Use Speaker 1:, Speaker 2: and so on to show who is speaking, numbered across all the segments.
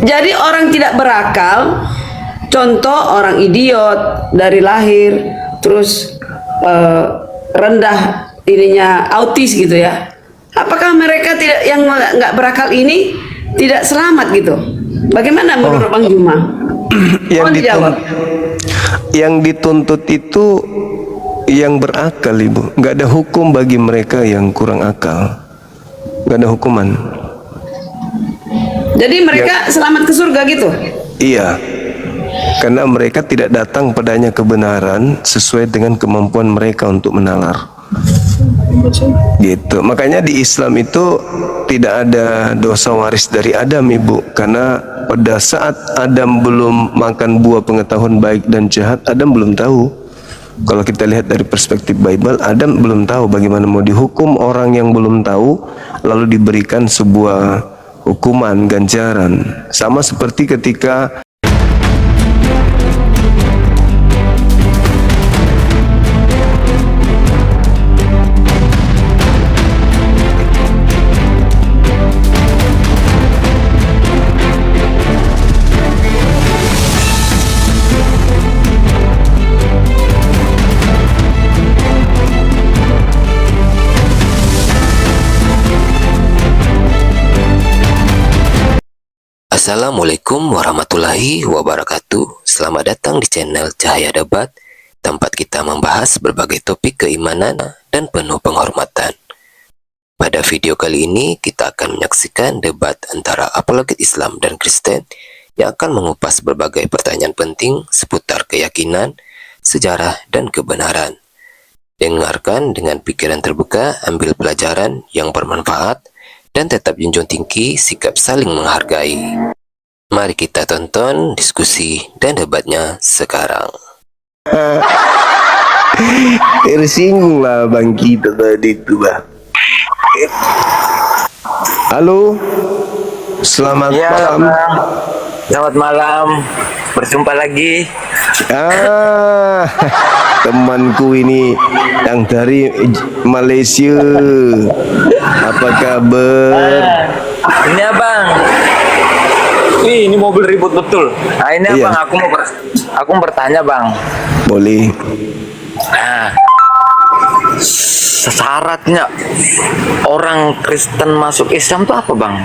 Speaker 1: Jadi orang tidak berakal, contoh orang idiot dari lahir, terus rendah ininya autis gitu ya. Apakah mereka tidak yang nggak berakal ini tidak selamat gitu? Bagaimana menurut Bang Juma?
Speaker 2: Yang dituntut itu yang berakal, Ibu. Nggak ada hukum bagi mereka yang kurang akal. Nggak ada hukuman.
Speaker 1: Jadi mereka selamat ke surga gitu?
Speaker 2: Iya, karena mereka tidak datang padanya kebenaran sesuai dengan kemampuan mereka untuk menalar. Gitu. Makanya di Islam itu tidak ada dosa waris dari Adam, Ibu, karena pada saat Adam belum makan buah pengetahuan baik dan jahat, Adam belum tahu. Kalau kita lihat dari perspektif Bible, Adam belum tahu bagaimana mau dihukum orang yang belum tahu, lalu diberikan sebuah hukuman, ganjaran. Sama seperti ketika
Speaker 3: Assalamualaikum warahmatullahi wabarakatuh. Selamat datang di channel Cahaya Debat, tempat kita membahas berbagai topik keimanan dan penuh penghormatan. Pada video kali ini kita akan menyaksikan debat antara apologet Islam dan Kristen yang akan mengupas berbagai pertanyaan penting seputar keyakinan, sejarah, dan kebenaran. Dengarkan dengan pikiran terbuka, ambil pelajaran yang bermanfaat, dan tetap junjung tinggi sikap saling menghargai. Mari kita tonton diskusi dan debatnya sekarang.
Speaker 2: tersinggung lah Bang kita tadi itu, Bang. Halo, selamat malam.
Speaker 4: Bang. Selamat malam, berjumpa lagi.
Speaker 2: Temanku ini yang dari Malaysia. Apa kabar?
Speaker 4: Ini abang. Ini mobil ribut betul. Nah ini
Speaker 2: Iya.
Speaker 4: abang, aku mau bertanya bang.
Speaker 2: Boleh.
Speaker 4: Nah, syaratnya orang Kristen masuk Islam itu apa bang?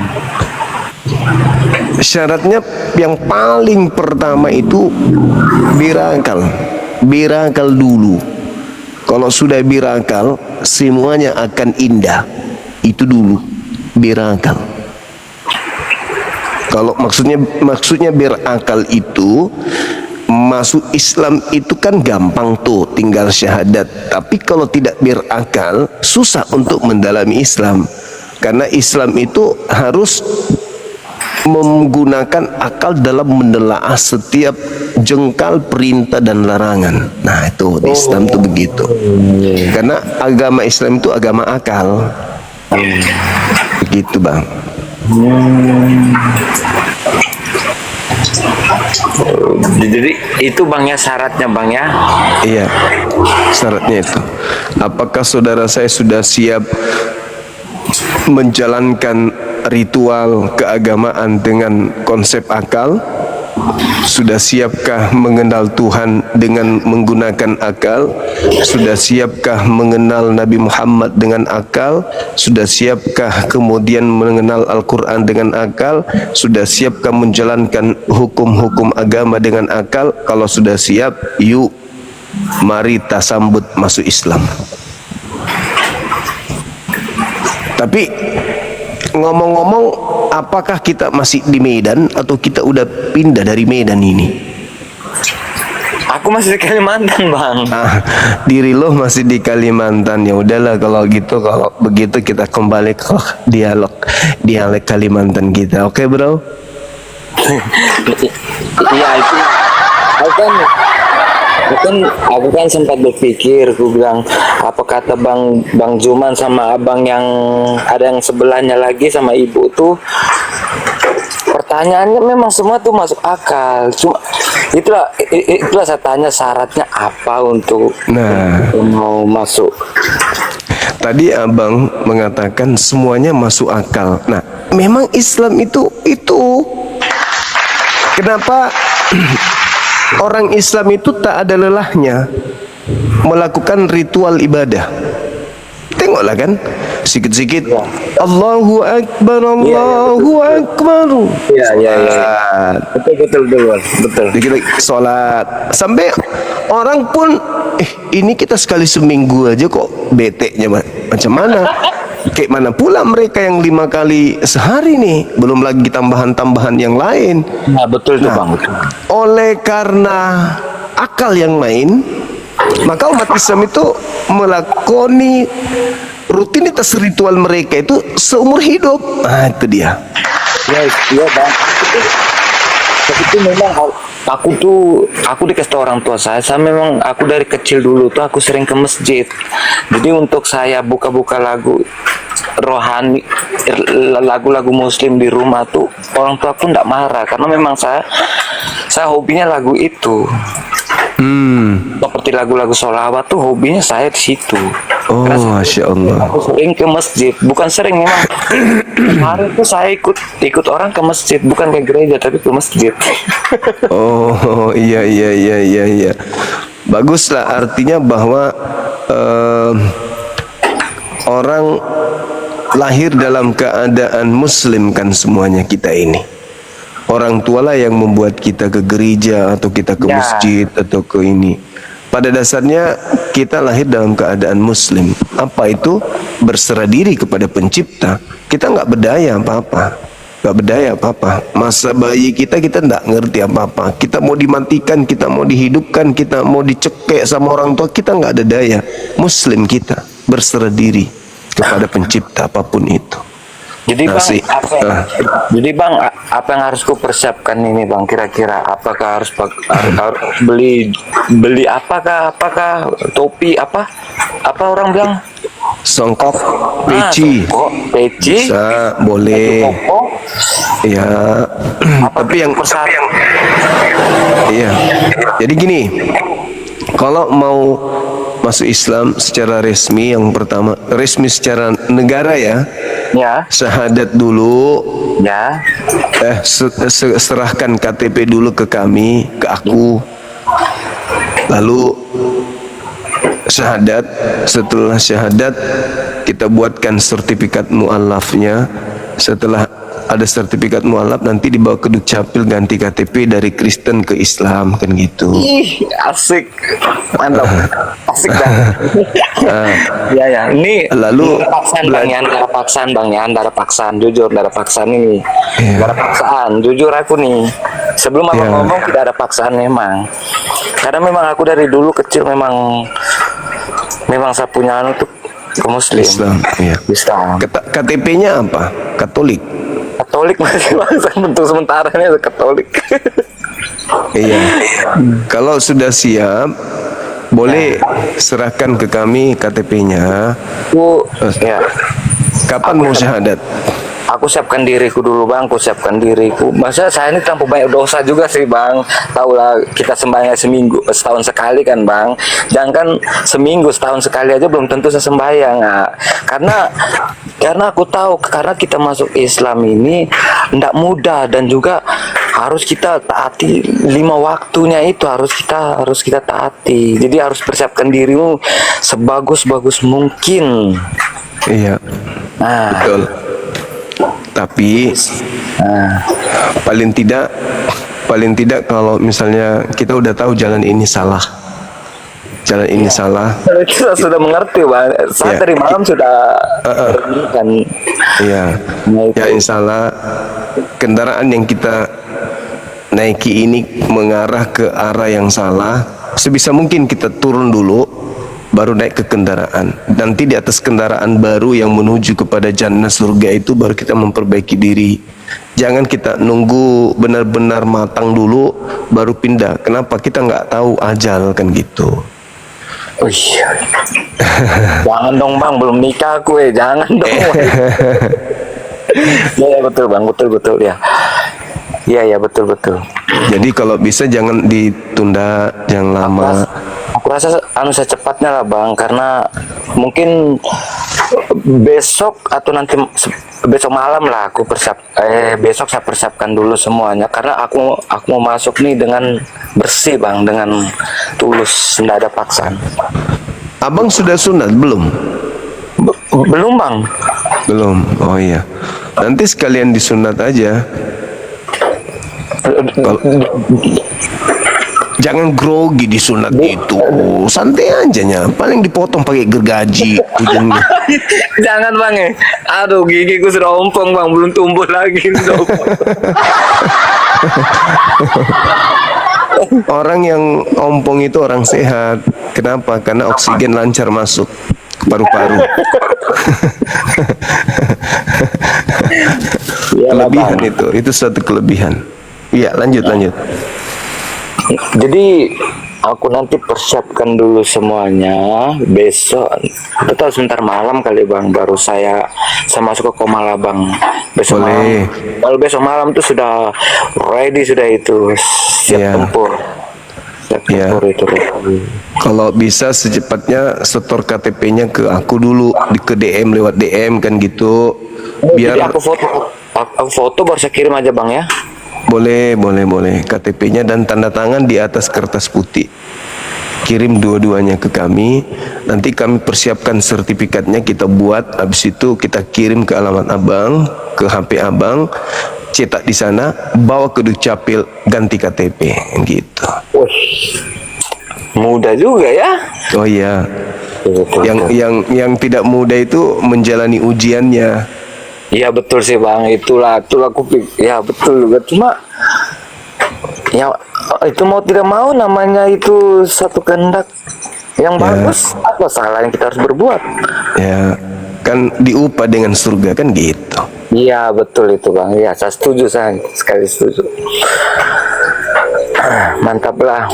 Speaker 2: Syaratnya yang paling pertama itu birakal. Birakal dulu. Kalau sudah birakal, semuanya akan indah. Itu dulu, birakal. Kalau maksudnya berakal itu masuk Islam itu kan gampang tuh, tinggal syahadat. Tapi kalau tidak berakal, susah untuk mendalami Islam. Karena Islam itu harus menggunakan akal dalam menelaah setiap jengkal perintah dan larangan. Nah itu di Islam tuh begitu. Karena agama Islam itu agama akal. Begitu bang.
Speaker 4: Jadi itu bang ya syaratnya bang ya?
Speaker 2: Iya, syaratnya itu. Apakah saudara saya sudah siap menjalankan ritual keagamaan dengan konsep akal? Sudah siapkah mengenal Tuhan dengan menggunakan akal? Sudah siapkah mengenal Nabi Muhammad dengan akal? Sudah siapkah kemudian mengenal Al-Quran dengan akal? Sudah siapkah menjalankan hukum-hukum agama dengan akal? Kalau sudah siap, yuk mari kita sambut masuk Islam. Tapi ngomong-ngomong, apakah kita masih di Medan atau kita udah pindah dari Medan ini?
Speaker 4: Aku masih di Kalimantan bang.
Speaker 2: Diri lo masih di Kalimantan. Ya udahlah kalau gitu, kalau begitu kita kembali ke dialek Kalimantan kita. Oke, bro?
Speaker 4: Iya itu. Aku kan sempat berpikir, aku bilang apa kata bang Juman sama abang yang ada yang sebelahnya lagi sama ibu tuh, pertanyaannya memang semua tuh masuk akal. Cuma itulah saya tanya syaratnya apa untuk mau masuk.
Speaker 2: Tadi abang mengatakan semuanya masuk akal. Nah, memang Islam itu Kenapa orang Islam itu tak ada lelahnya melakukan ritual ibadah? Tengoklah kan, sikit-sikit Allahu Akbar, Allahu Akbar.
Speaker 4: Iya, iya, iya. Betul.
Speaker 2: Dikit lagi sholat. Sampai orang pun ini kita sekali seminggu aja kok beteknya macam mana? Kayak mana pula mereka yang 5 kali sehari nih, belum lagi tambahan-tambahan yang lain.
Speaker 4: Nah, betul tuh Bang.
Speaker 2: Oleh karena akal yang main, maka umat Islam itu melakoni rutinitas ritual mereka itu seumur hidup. Nah, itu dia.
Speaker 4: Iya Bang. Tapi itu memang aku dikasih tahu orang tua saya memang aku dari kecil dulu tuh aku sering ke masjid. Jadi untuk saya buka-buka lagu rohani, lagu-lagu muslim di rumah tuh orang tua aku enggak marah karena memang saya hobinya lagu itu. Seperti lagu-lagu sholawat tuh hobinya saya di situ.
Speaker 2: Oh, Masya Allah.
Speaker 4: Aku sering ke masjid, bukan sering memang. Kemarin tuh saya ikut orang ke masjid, bukan ke gereja tapi ke masjid.
Speaker 2: Oh, iya. Baguslah, artinya bahwa orang lahir dalam keadaan muslim kan semuanya kita ini. Orang tualah yang membuat kita ke gereja atau kita ke masjid atau ke ini. Pada dasarnya kita lahir dalam keadaan muslim. Apa itu? Berserah diri kepada pencipta. Kita nggak berdaya apa-apa. Masa bayi kita nggak ngerti apa-apa. Kita mau dimatikan, kita mau dihidupkan, kita mau dicekek sama orang tua, kita nggak ada daya. Muslim kita berserah diri kepada pencipta apapun itu.
Speaker 4: Jadi Bang, apa yang harus ku persiapkan ini Bang? Kira-kira apakah harus beli apakah topi apa orang bilang
Speaker 2: Songkok, peci, bisa, boleh. Ya, tapi yang iya. Jadi gini, kalau mau masuk Islam secara resmi, yang pertama resmi secara negara ya, syahadat dulu, serahkan KTP dulu ke kami, ke aku, lalu syahadat. Setelah syahadat kita buatkan sertifikat mu'alafnya. Setelah ada sertifikat mu'alaf, nanti dibawa ke Dukcapil ganti KTP dari Kristen ke Islam, kan gitu.
Speaker 4: Ih, asik, mantap, asik dah. Ya. Ini
Speaker 2: lalu
Speaker 4: antara paksaan, jujur, antara paksaan ini, antara paksaan, jujur aku nih. Sebelum aku ngomong tidak ada paksaan memang, karena memang aku dari dulu kecil memang saya punya untuk ke Muslim.
Speaker 2: Islam. KTP-nya apa? Katolik
Speaker 4: masih bentuk sementara ini Katolik.
Speaker 2: Iya. Kalau sudah siap, boleh serahkan ke kami KTP-nya. Kapan mau syahadat?
Speaker 4: Aku siapkan diriku dulu Bang, Masa saya ini tanpa banyak dosa juga sih Bang. Tahulah kita sembahyang setahun sekali kan Bang. Jangan seminggu, setahun sekali aja belum tentu saya sembahyang. Nah, karena aku tahu, karena kita masuk Islam ini tidak mudah dan juga harus kita taati 5 waktunya itu harus kita taati. Jadi harus persiapkan dirimu sebagus mungkin.
Speaker 2: Iya. Betul. Tapi paling tidak kalau misalnya kita udah tahu jalan ini salah,
Speaker 4: kita sudah mengerti Bang. Saya dari malam sudah kan.
Speaker 2: Iya. Ya insya Allah kendaraan yang kita naiki ini mengarah ke arah yang salah. Sebisa mungkin kita turun dulu, baru naik ke kendaraan. Nanti di atas kendaraan baru yang menuju kepada jannah surga itu baru kita memperbaiki diri. Jangan kita nunggu benar-benar matang dulu baru pindah. Kenapa? Kita nggak tahu ajal kan gitu.
Speaker 4: Jangan dong Bang, belum nikah aku jangan dong. Ya betul Bang, betul ya. Iya betul.
Speaker 2: Jadi kalau bisa jangan ditunda, jangan lama.
Speaker 4: aku rasa secepatnya lah bang, karena mungkin besok atau nanti besok malam lah aku besok saya persiapkan dulu semuanya, karena aku mau masuk nih dengan bersih bang, dengan tulus, tidak ada paksaan.
Speaker 2: Abang sudah sunat belum?
Speaker 4: Belum bang.
Speaker 2: Belum. Oh iya. Nanti sekalian disunat aja. Jangan grogi disunat itu, santai aja nya. Paling dipotong pakai gergaji ujungnya.
Speaker 4: Jangan bang ya. Aduh gigiku sudah ompong bang, belum tumbuh lagi.
Speaker 2: Orang yang ompong itu orang sehat. Kenapa? Karena oksigen lancar masuk ke paru-paru. Kelebihan itu satu kelebihan. Iya, lanjut.
Speaker 4: Jadi aku nanti persiapkan dulu semuanya. Besok atau sebentar malam kali bang, baru saya masuk ke koma lah bang. Besok
Speaker 2: Boleh.
Speaker 4: malam. Kalau besok malam tuh sudah ready, sudah itu siap
Speaker 2: Iya.
Speaker 4: tempur. Siap
Speaker 2: Iya.
Speaker 4: tempur itu.
Speaker 2: Kalau bisa secepatnya setor KTP-nya ke aku dulu, ke DM, lewat DM kan gitu.
Speaker 4: Jadi
Speaker 2: Biar
Speaker 4: aku foto baru saya kirim aja bang ya.
Speaker 2: boleh. KTP-nya dan tanda tangan di atas kertas putih. Kirim dua-duanya ke kami. Nanti kami persiapkan sertifikatnya, kita buat. Habis itu kita kirim ke alamat abang, ke HP abang, cetak di sana, bawa ke Dukcapil, ganti KTP, gitu.
Speaker 4: Wih, mudah juga ya.
Speaker 2: Oh iya. Yang tidak mudah itu menjalani ujiannya.
Speaker 4: Iya betul sih bang, itulah aku ya betul juga, cuma ya itu mau tidak mau namanya itu satu kehendak yang bagus, apa salah yang kita harus berbuat?
Speaker 2: Ya, kan diupah dengan surga kan gitu.
Speaker 4: Iya betul itu bang, ya saya setuju, saya sekali setuju. Mantap lah.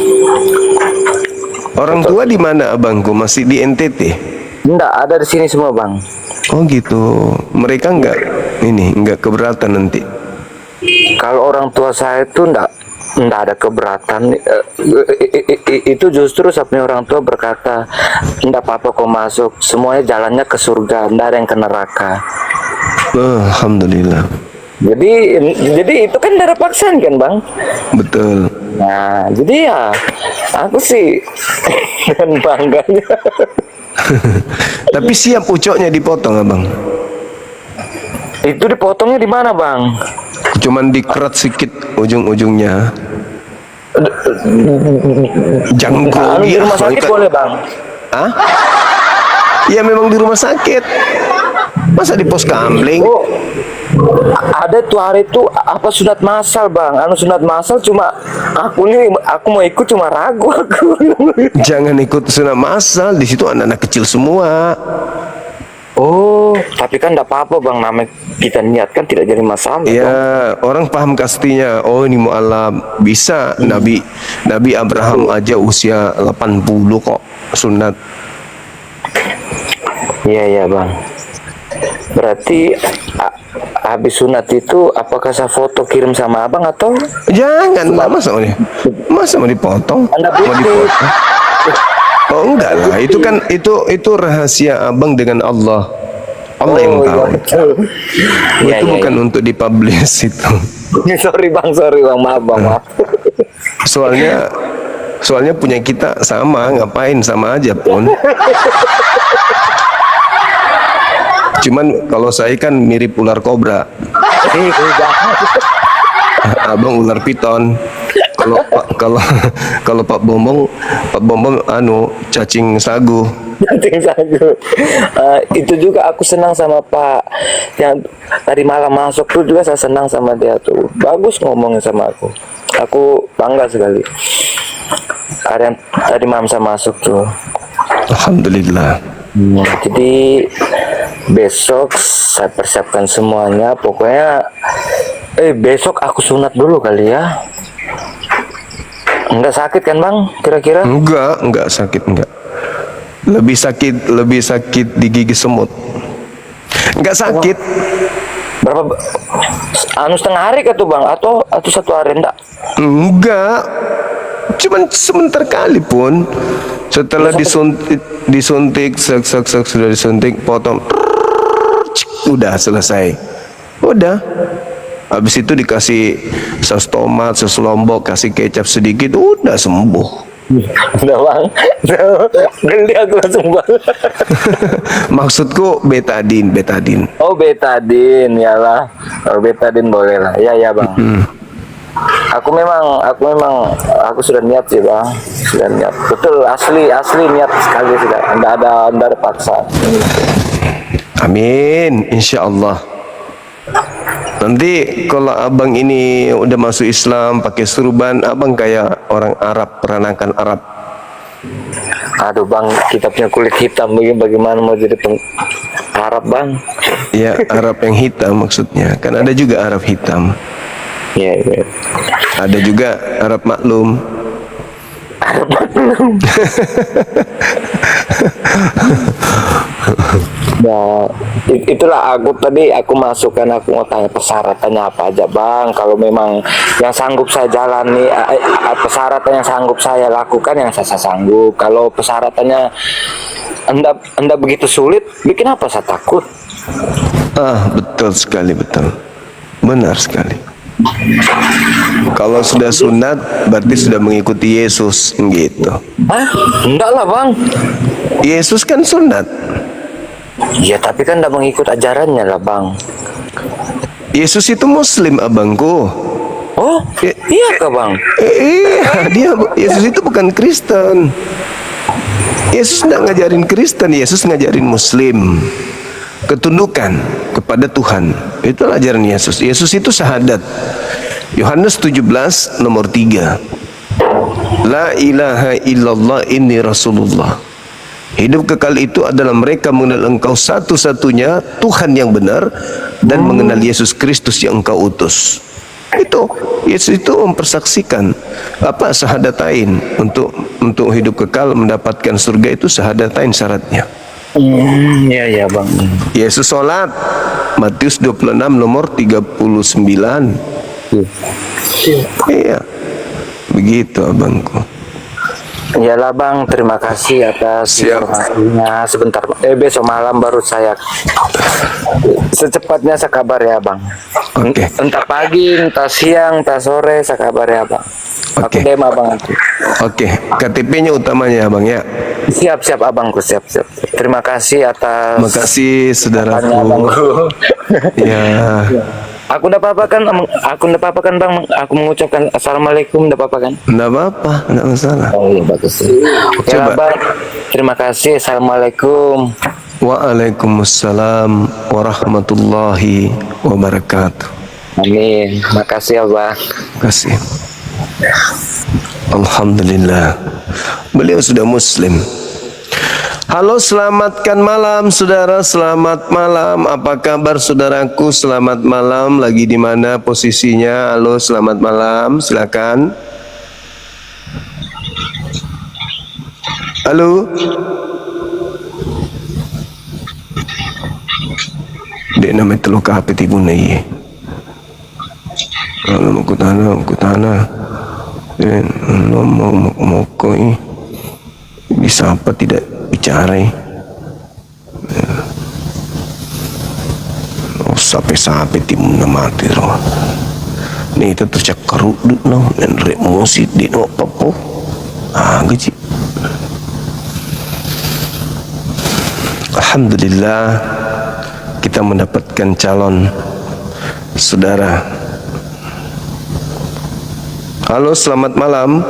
Speaker 2: Orang tua di mana abangku? Masih di NTT?
Speaker 4: Enggak, ada di sini semua bang.
Speaker 2: Oh gitu. Mereka enggak keberatan nanti.
Speaker 4: Kalau orang tua saya itu enggak ada keberatan. Itu justru sampai orang tua berkata, enggak apa-apa kau masuk, semuanya jalannya ke surga, enggak ada yang ke neraka.
Speaker 2: Alhamdulillah.
Speaker 4: Jadi itu kan darah paksaan kan bang.
Speaker 2: Betul.
Speaker 4: Nah jadi ya aku sih dengan bangganya.
Speaker 2: Tapi siap ucoknya dipotong abang.
Speaker 4: Itu dipotongnya di mana bang?
Speaker 2: Cuman dikerat sedikit ujung-ujungnya. Jangan grogi.
Speaker 4: Di rumah sakit boleh bang?
Speaker 2: Hah? Ya memang di rumah sakit. Masa di pos kamling?
Speaker 4: Oh, ada tuh hari itu apa sunat massal bang? Sunat massal, cuma aku mau ikut cuma ragu aku.
Speaker 2: Jangan ikut sunat massal, di situ anak-anak kecil semua.
Speaker 4: Oh, tapi kan enggak apa-apa bang, namanya kita niatkan tidak jadi masalah.
Speaker 2: Ya, orang paham pastinya. Oh, ini mu'alaf. Bisa. Nabi Abraham aja usia 80 kok sunat.
Speaker 4: Iya bang. Berarti habis sunat itu apakah saya foto kirim sama abang atau?
Speaker 2: Jangan lah, masa mau dipotong?
Speaker 4: Anda
Speaker 2: Mau dipotong? Oh enggak lah, itu kan itu rahasia abang dengan Allah. Allah yang tahu. Itu bukan untuk dipublish itu.
Speaker 4: Sorry bang, maaf bang, maaf.
Speaker 2: Soalnya punya kita sama, ngapain sama aja pun. Cuman kalau saya kan mirip ular kobra. Abang ular piton. Kalau Pak Bombong cacing sagu.
Speaker 4: Itu juga aku senang sama Pak yang tadi malam masuk tuh, juga saya senang sama dia tuh. Bagus ngomongnya sama aku. Aku bangga sekali. Ada yang tadi malam saya masuk tuh.
Speaker 2: Alhamdulillah.
Speaker 4: Jadi besok saya persiapkan semuanya. Pokoknya besok aku sunat dulu kali ya. Enggak sakit kan bang? Kira-kira?
Speaker 2: Enggak sakit, enggak. Lebih sakit di gigi semut. Enggak sakit.
Speaker 4: Berapa? Setengah hari tuh bang? Atau satu hari enggak?
Speaker 2: Enggak. Cuman sebentar kali pun. Setelah disuntik, sudah disuntik, potong, udah selesai. Udah. Habis itu dikasih saus tomat, saus lombok, kasih kecap sedikit, udah sembuh.
Speaker 4: Udah bang, geli aku langsung bang.
Speaker 2: Maksudku betadin.
Speaker 4: Oh betadin, ya lah. Oh, betadin boleh lah. Ya bang. Aku sudah niat sih bang, sudah niat. Betul, asli niat sekali sudah. Nggak ada paksa.
Speaker 2: Amin, insya Allah. Nanti kalau abang ini udah masuk Islam pakai surban, abang kayak orang Arab, peranakan Arab.
Speaker 4: Aduh bang, kita punya kulit hitam, bagaimana mau jadi Arab bang?
Speaker 2: Ya, Arab yang hitam maksudnya. Kan ada juga Arab hitam.
Speaker 4: Iya.
Speaker 2: Ada juga Arab maklum.
Speaker 4: Ya, itulah aku masukkan, aku mau tanya persyaratannya apa aja bang. Kalau memang yang sanggup saya jalani, persyaratan yang sanggup saya lakukan, yang saya sanggup. Kalau persyaratannya anda begitu sulit, bikin apa saya takut?
Speaker 2: Betul sekali, betul. Benar sekali. Kalau sudah sunat berarti sudah mengikuti Yesus gitu.
Speaker 4: Enggak lah bang.
Speaker 2: Yesus kan sunat.
Speaker 4: Ya tapi kan enggak mengikut ajarannya lah bang.
Speaker 2: Yesus itu Muslim abangku.
Speaker 4: Oh iya kah bang?
Speaker 2: Yesus itu bukan Kristen. Yesus tidak ngajarin Kristen, Yesus ngajarin Muslim. Ketundukan kepada Tuhan. Itulah ajaran Yesus. Yesus itu syahadat. Yohanes 17 nomor 3. La ilaha illallah inni Rasulullah. Hidup kekal itu adalah mereka mengenal Engkau satu-satunya Tuhan yang benar dan mengenal Yesus Kristus yang Engkau utus. Itu Yesus itu mempersaksikan syahadatain untuk hidup kekal mendapatkan surga, itu syahadatain syaratnya.
Speaker 4: Iya bang.
Speaker 2: Yesus sholat, Matius 26 nomor 39. Iya, begitu abangku.
Speaker 4: Iyalah bang, terima kasih atas informasinya. Sebentar, besok malam baru saya secepatnya saya kabar ya bang.
Speaker 2: Oke.
Speaker 4: Entah pagi, entah siang, entah sore saya kabar ya bang. Aku
Speaker 2: Oke.
Speaker 4: dema bang nanti.
Speaker 2: Oke, KTP-nya utamanya abang ya.
Speaker 4: Siap abangku, siap. Terima kasih atas.
Speaker 2: Makasih saudaraku.
Speaker 4: Abangku.
Speaker 2: Ya.
Speaker 4: Aku enggak apa-apa kan bang. Aku mengucapkan assalamualaikum, enggak apa-apa kan?
Speaker 2: Enggak apa-apa, enggak masalah.
Speaker 4: Oh iya bagus. Oke lah, bang. Terima kasih. Assalamualaikum.
Speaker 2: Waalaikumsalam warahmatullahi wabarakatuh.
Speaker 4: Amin. Makasih ya bang.
Speaker 2: Kasih. Alhamdulillah. Beliau sudah Muslim. Halo, selamatkan malam saudara, selamat malam. Apa kabar saudaraku? Selamat malam. Lagi di mana posisinya? Halo, selamat malam. Silakan. Halo. Dek nama teluk HP tibu nai. Kalau mau kutana. Dan mau koi. Bisa apa tidak bicara? Sampai timun mati roh. Ni itu tercakar duduk no, dan remosi di no papo. Gaji. Alhamdulillah kita mendapatkan calon saudara. Halo, selamat malam.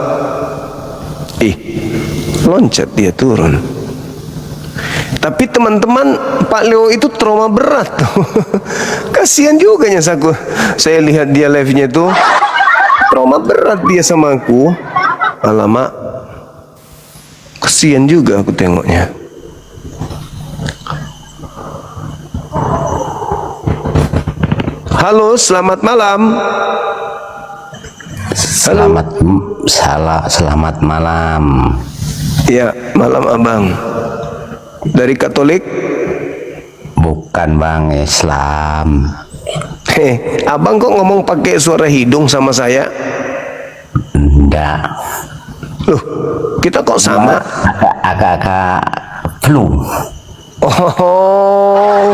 Speaker 2: Loncat dia turun. Tapi teman-teman, Pak Leo itu trauma berat tuh. Kasihan juga saya lihat dia live-nya tuh. Trauma berat dia sama aku. Alamak. Kasihan juga aku tengoknya. Halo, selamat malam.
Speaker 5: Selamat malam.
Speaker 2: Ya, malam abang. Dari Katolik?
Speaker 5: Bukan bang, Islam.
Speaker 2: Abang kok ngomong pakai suara hidung sama saya?
Speaker 5: Enggak.
Speaker 2: Loh, kita kok sama?
Speaker 5: Agak-agak flu.
Speaker 2: Oh,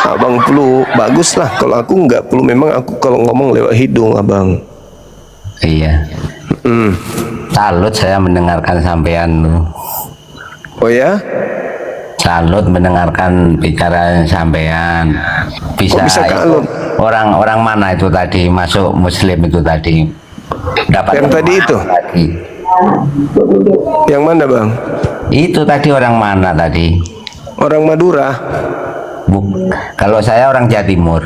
Speaker 2: abang flu. Bagus lah. Kalau aku nggak flu, memang aku kalau ngomong lewat hidung, abang.
Speaker 5: Iya. Salut saya mendengarkan sampean tuh.
Speaker 2: Oh ya?
Speaker 5: Salut mendengarkan bicara sampean.
Speaker 2: Kok bisa kalut?
Speaker 5: Orang mana itu tadi masuk Muslim itu tadi? Dapat
Speaker 2: Yang tadi itu?
Speaker 5: Tadi.
Speaker 2: Yang mana, bang?
Speaker 5: Itu tadi orang mana tadi?
Speaker 2: Orang Madura.
Speaker 5: Kalau saya orang Jawa Timur.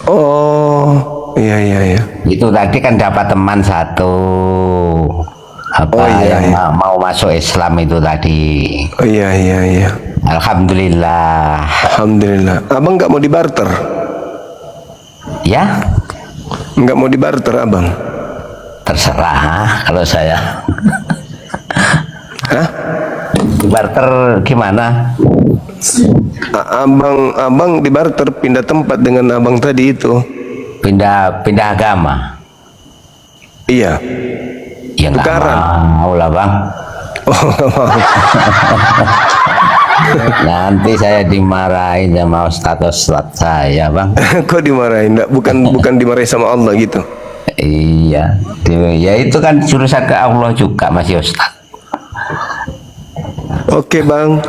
Speaker 2: Oh, iya iya iya.
Speaker 5: Itu tadi kan dapat teman satu. Apa
Speaker 2: Oh, iya,
Speaker 5: yang
Speaker 2: iya.
Speaker 5: mau masuk Islam itu tadi.
Speaker 2: Oh iya iya iya.
Speaker 5: Alhamdulillah.
Speaker 2: Alhamdulillah. Abang nggak mau dibarter?
Speaker 5: Ya,
Speaker 2: Nggak mau dibarter, abang?
Speaker 5: terserah kalau saya.
Speaker 2: Hah?
Speaker 5: Barter gimana?
Speaker 2: Abang dibarter pindah tempat dengan abang tadi itu.
Speaker 5: Pindah agama?
Speaker 2: Iya.
Speaker 5: Ya nggak
Speaker 2: Tukaran.
Speaker 5: mau lah bang.
Speaker 2: Oh, nggak mau.
Speaker 5: Nanti saya dimarahin sama ustadz saya bang.
Speaker 2: Kok dimarahin? Nggak, bukan dimarahin sama Allah gitu.
Speaker 5: Iya, ya itu kan jurusan ke Allah juga masih ustadz.
Speaker 2: Oke, bang.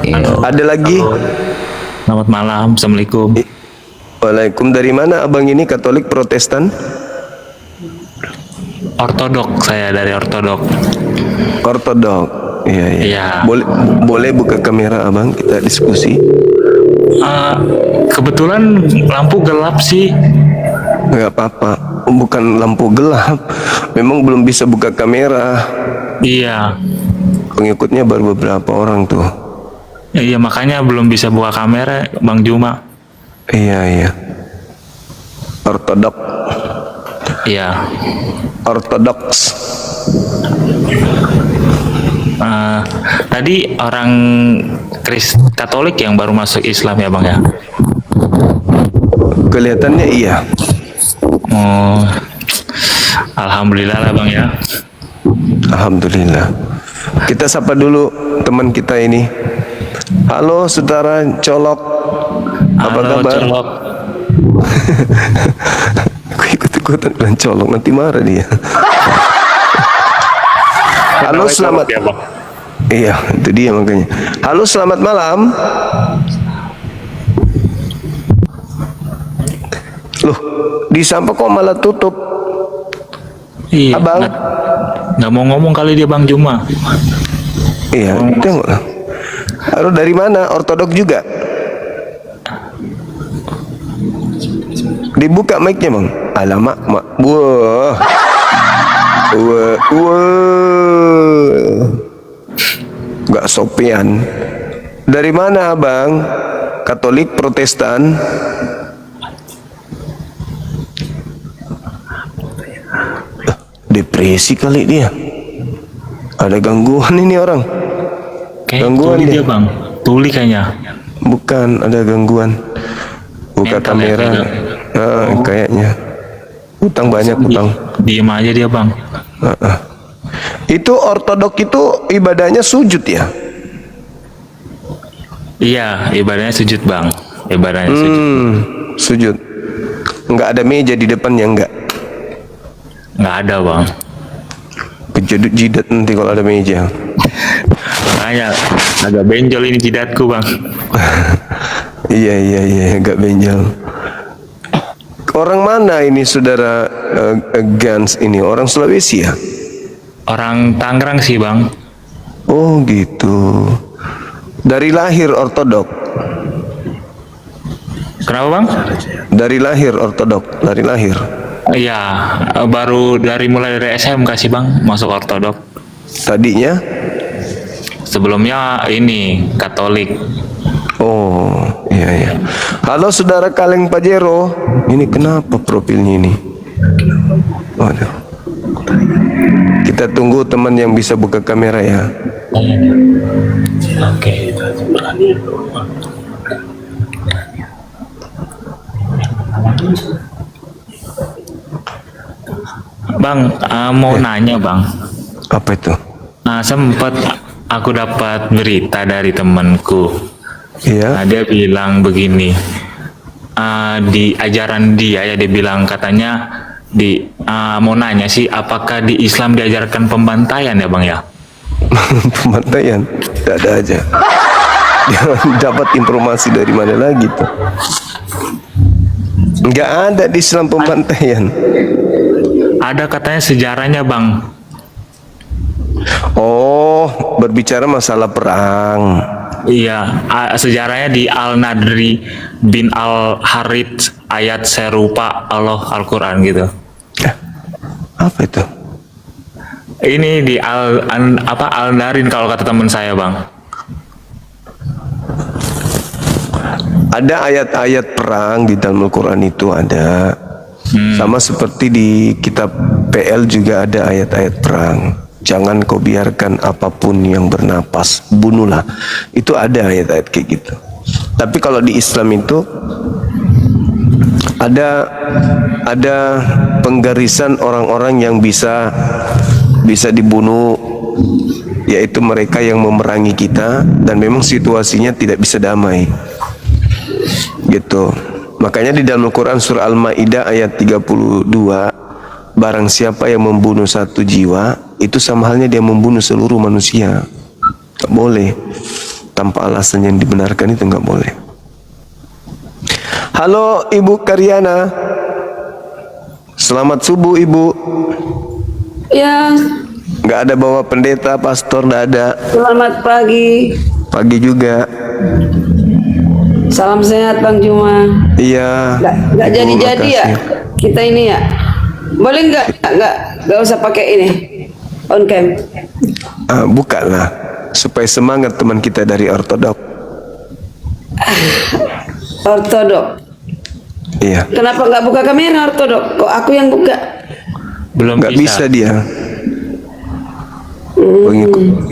Speaker 5: Iya.
Speaker 2: Ada lagi?
Speaker 6: Selamat malam, Assalamualaikum.
Speaker 2: Waalaikumsalam. Dari mana abang ini? Katolik, Protestan?
Speaker 6: Ortodok, saya dari Ortodok.
Speaker 2: Ortodok. Iya iya.
Speaker 6: Iya.
Speaker 2: Boleh buka kamera abang, kita diskusi.
Speaker 6: Kebetulan lampu gelap sih.
Speaker 2: Nggak apa-apa. Bukan lampu gelap. Memang belum bisa buka kamera.
Speaker 6: Iya.
Speaker 2: Pengikutnya baru beberapa orang tuh.
Speaker 6: Iya, makanya belum bisa buka kamera, Bang Juma.
Speaker 2: Iya iya. Ortodok.
Speaker 6: Iya.
Speaker 2: Ortodoks.
Speaker 6: Tadi orang Katolik yang baru masuk Islam ya, Bang ya?
Speaker 2: Kelihatannya iya.
Speaker 6: Oh, alhamdulillah lah, Bang ya.
Speaker 2: Alhamdulillah. Kita sapa dulu teman kita ini. Halo saudara Colok. Apa
Speaker 6: Halo,
Speaker 2: kabar?
Speaker 6: Colok.
Speaker 2: Aku ikut-ikutan bilang Colok, nanti marah dia. Halo, selamat.
Speaker 6: Ya, Bang.
Speaker 2: Iya, itu dia makanya. Halo, selamat malam. Loh, di sampah kok malah tutup?
Speaker 6: Iya,
Speaker 2: Abang.
Speaker 6: nggak mau ngomong kali dia, Bang Juma.
Speaker 2: Iya, tengok. Halo, dari mana? Ortodok juga? Dibuka mic-nya, Bang. Alamak, mak. Wah. Wah. Gak sopian. Dari mana, Abang? Katolik, Protestan? Depresi kali dia. Ada gangguan ini orang.
Speaker 6: Kayak
Speaker 2: Gangguan
Speaker 6: tuli
Speaker 2: dia.
Speaker 6: dia, Bang. Tuli kayaknya.
Speaker 2: Bukan, ada gangguan. Buka
Speaker 6: Mental ya,
Speaker 2: kamera. Kayaknya. Utang banyak, utang.
Speaker 6: Diem aja dia, Bang.
Speaker 2: Itu ortodok itu ibadahnya sujud ya?
Speaker 6: Iya, ibadahnya sujud, Bang. Ibadahnya sujud.
Speaker 2: Sujud. Nggak ada meja di depannya, nggak?
Speaker 6: Nggak ada, Bang.
Speaker 2: Kejedut jidat nanti kalau ada meja.
Speaker 6: Makanya agak benjol ini jidatku, Bang.
Speaker 2: Iya, agak benjol. Orang mana ini saudara Gans ini? Orang Sulawesi ya?
Speaker 6: Orang Tangerang sih, Bang.
Speaker 2: Oh gitu. Dari lahir ortodok.
Speaker 6: Kenapa, Bang?
Speaker 2: Dari lahir ortodok, dari lahir.
Speaker 6: Iya, baru mulai dari SMK sih, Bang, masuk Ortodok.
Speaker 2: Tadinya?
Speaker 6: Sebelumnya ini Katolik.
Speaker 2: Oh, iya. Halo saudara Kaleng Pajero. Ini kenapa profilnya ini? Waduh. Kita tunggu teman yang bisa buka kamera ya.
Speaker 6: Oke. Bang, mau nanya bang.
Speaker 2: Apa itu?
Speaker 6: Sempat aku dapat berita dari temanku.
Speaker 2: Iya.
Speaker 6: Dia bilang begini. Di ajaran dia ya, dia bilang katanya mau nanya sih, apakah di Islam diajarkan pembantaian ya bang ya?
Speaker 2: Pembantaian? Tidak ada aja. Dia dapat informasi dari mana lagi tuh? Nggak ada di Islam pembantaian.
Speaker 6: Ada katanya sejarahnya bang.
Speaker 2: Oh, berbicara masalah perang.
Speaker 6: Iya, sejarahnya di Al-Nadri bin Al-Harith ayat serupa Al-Quran gitu.
Speaker 2: Apa itu?
Speaker 6: Ini di Al-Narin kalau kata teman saya bang.
Speaker 2: Ada ayat-ayat perang di dalam Al-Quran itu ada. Sama seperti di kitab PL juga ada ayat-ayat perang. Jangan kau biarkan apapun yang bernapas, bunuhlah. Itu ada ayat-ayat kayak gitu. Tapi kalau di Islam itu ada penggarisan orang-orang yang bisa dibunuh, yaitu mereka yang memerangi kita dan memang situasinya tidak bisa damai. Gitu. Makanya di dalam Al-Quran surah Al-Maidah ayat 32, barang siapa yang membunuh satu jiwa, itu sama halnya dia membunuh seluruh manusia. Gak boleh. Tanpa alasan yang dibenarkan itu gak boleh. Halo Ibu Karyana. Selamat subuh Ibu.
Speaker 1: Ya,
Speaker 2: Gak ada bawa pendeta, pastor, gak ada.
Speaker 1: selamat pagi.
Speaker 2: Pagi juga.
Speaker 1: Salam sehat Bang Juma.
Speaker 2: Iya.
Speaker 1: Nggak
Speaker 2: Ibu,
Speaker 1: jadi-jadi ya
Speaker 2: makasih.
Speaker 1: kita ini ya. Boleh nggak usah pakai ini on cam.
Speaker 2: Bukalah supaya semangat teman kita dari ortodok.
Speaker 1: Ortodok.
Speaker 2: Iya.
Speaker 1: Kenapa nggak buka kamera ortodok? Kok aku yang buka?
Speaker 6: Belum
Speaker 2: Nggak bisa dia.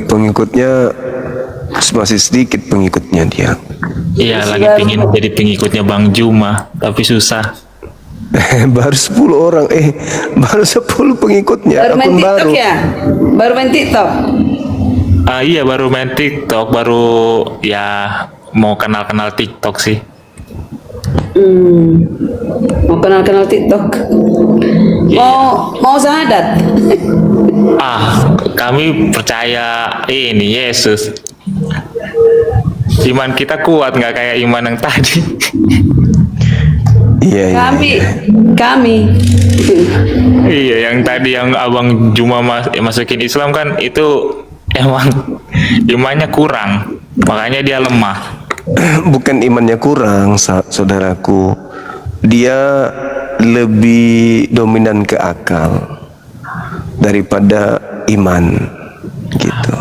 Speaker 2: Pengikutnya masih sedikit pengikutnya dia.
Speaker 6: Iya, lagi pingin jadi pengikutnya Bang Juma, tapi susah.
Speaker 2: Baru 10 orang, baru 10 pengikutnya,
Speaker 1: Baru main
Speaker 2: akun
Speaker 1: TikTok
Speaker 2: baru.
Speaker 1: ya? Baru main TikTok.
Speaker 6: Iya, baru main TikTok, baru ya mau kenal-kenal TikTok sih.
Speaker 1: Mau kenal TikTok. Mau syahadat.
Speaker 6: Kami percaya ini Yesus. Iman kita kuat, nggak kayak iman yang tadi.
Speaker 2: Iya.
Speaker 1: Kami.
Speaker 6: Iya, yang tadi yang Abang Juma masukin Islam kan itu emang imannya kurang, makanya dia lemah.
Speaker 2: Bukan imannya kurang, saudaraku. Dia lebih dominan ke akal daripada iman, gitu.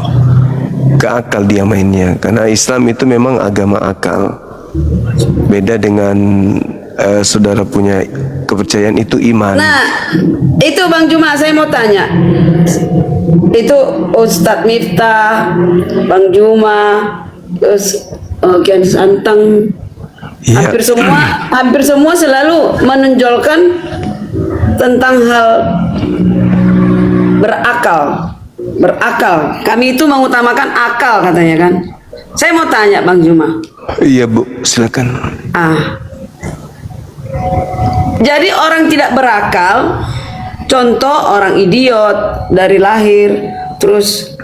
Speaker 2: Ke akal dia mainnya, karena Islam itu memang agama akal. Beda dengan saudara punya kepercayaan itu iman.
Speaker 1: Nah, itu Bang Juma saya mau tanya. Itu Ustadz Miftah, Bang Juma, terus Kian Santang,
Speaker 2: Iya.
Speaker 1: hampir semua selalu menonjolkan tentang hal berakal. Kami itu mengutamakan akal katanya kan. Saya mau tanya Bang Juma.
Speaker 2: Iya Bu, silakan.
Speaker 1: Jadi orang tidak berakal, contoh orang idiot dari lahir, terus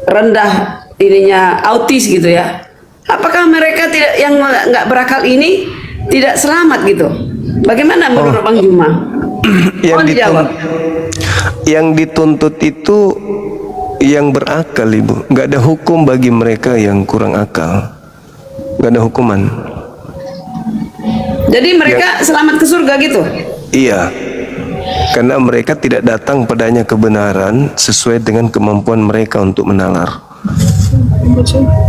Speaker 1: rendah ininya autis gitu ya. Apakah mereka yang nggak berakal ini tidak selamat gitu? Bagaimana menurut Bang Juma?
Speaker 2: Yang dituntut itu yang berakal, Ibu. Nggak ada hukum bagi mereka yang kurang akal. Nggak ada hukuman.
Speaker 1: Jadi mereka selamat ke surga gitu?
Speaker 2: Iya. Karena mereka tidak datang padanya kebenaran sesuai dengan kemampuan mereka untuk menalar.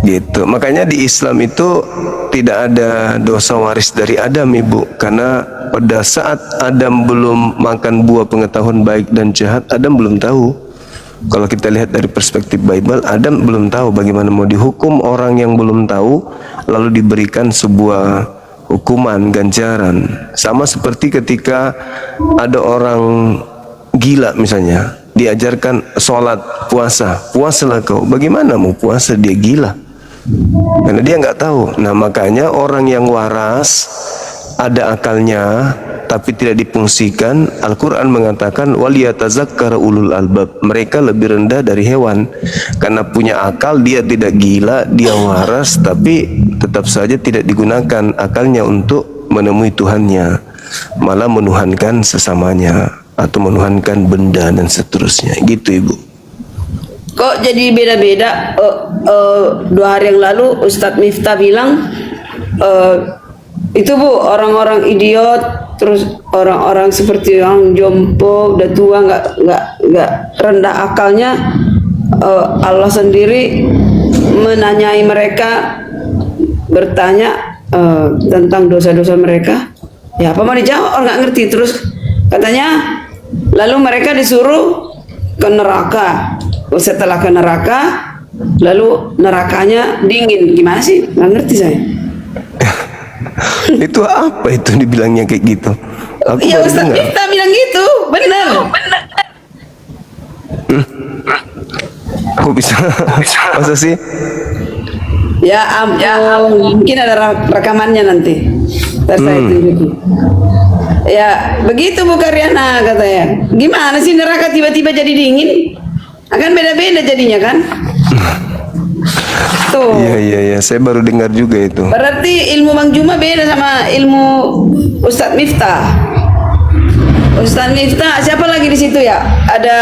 Speaker 2: Gitu. Makanya di Islam itu tidak ada dosa waris dari Adam, Ibu. Karena pada saat Adam belum makan buah pengetahuan baik dan jahat, Adam belum tahu. Kalau kita lihat dari perspektif Bible, Adam belum tahu bagaimana mau dihukum orang yang belum tahu, lalu diberikan sebuah hukuman, ganjaran. Sama seperti ketika ada orang gila misalnya, diajarkan sholat, puasalah kau. Bagaimana mau puasa dia gila? Karena dia nggak tahu. Nah makanya orang yang waras, ada akalnya, tapi tidak difungsikan, Al-Quran mengatakan waliyatazakkara ulul albab, mereka lebih rendah dari hewan. Karena punya akal, dia tidak gila, dia waras, tapi tetap saja tidak digunakan akalnya untuk menemui Tuhannya, malah menuhankan sesamanya atau menuhankan benda dan seterusnya. Gitu Ibu.
Speaker 1: Kok jadi beda-beda? 2 hari yang lalu Ustadz Miftah bilang itu Bu, orang-orang idiot, terus orang-orang seperti orang jompo, udah tua, nggak rendah akalnya. Allah sendiri menanyai mereka, bertanya tentang dosa-dosa mereka. Ya apa mau dijawab? Orang nggak ngerti. Terus katanya, lalu mereka disuruh ke neraka. Setelah ke neraka, lalu nerakanya dingin. Gimana sih? Nggak ngerti saya.
Speaker 2: Itu apa itu dibilangnya kayak gitu? Aku
Speaker 1: Iya
Speaker 2: baru
Speaker 1: Ustaz
Speaker 2: dengar.
Speaker 1: Miftah bilang gitu, benar.
Speaker 2: Kok bisa? Masa sih?
Speaker 1: Ya ampun, mungkin ada rekamannya nanti. Ntar saya tunjukin. Ya begitu Bu Karyana katanya. Gimana sih neraka tiba-tiba jadi dingin? Akan beda-beda jadinya kan? Tuh.
Speaker 2: Iya, saya baru dengar juga itu.
Speaker 1: Berarti ilmu Bang Juma beda sama ilmu Ustadz Miftah. Ustadz Miftah, siapa lagi di situ ya? Ada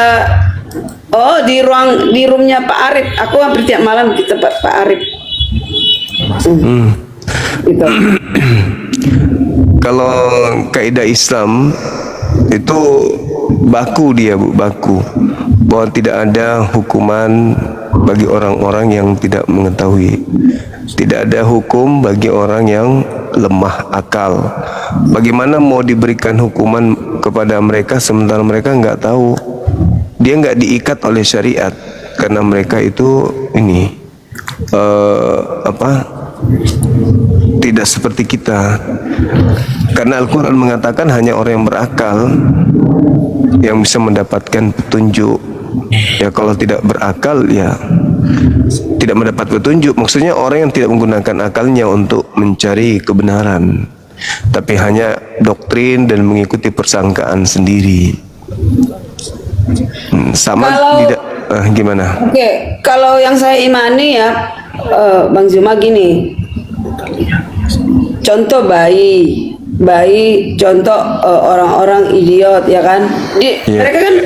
Speaker 1: di roomnya Pak Arif. Aku hampir tiap malam di tempat Pak Arif. Gitu.
Speaker 2: Kalau kaidah Islam itu baku dia Bu, baku bahwa tidak ada hukuman bagi orang-orang yang tidak mengetahui. Tidak ada hukum bagi orang yang lemah akal. Bagaimana mau diberikan hukuman kepada mereka sementara mereka nggak tahu? Dia nggak diikat oleh syariat karena mereka itu ini tidak seperti kita. Karena Al-Quran mengatakan hanya orang yang berakal yang bisa mendapatkan petunjuk. Ya kalau tidak berakal ya tidak mendapat petunjuk. Maksudnya orang yang tidak menggunakan akalnya untuk mencari kebenaran, tapi hanya doktrin dan mengikuti persangkaan sendiri. Sama tidak gimana?
Speaker 1: Oke, kalau yang saya imani ya Bang Zuma gini. Contoh bayi, contoh orang-orang idiot ya kan. Mereka kan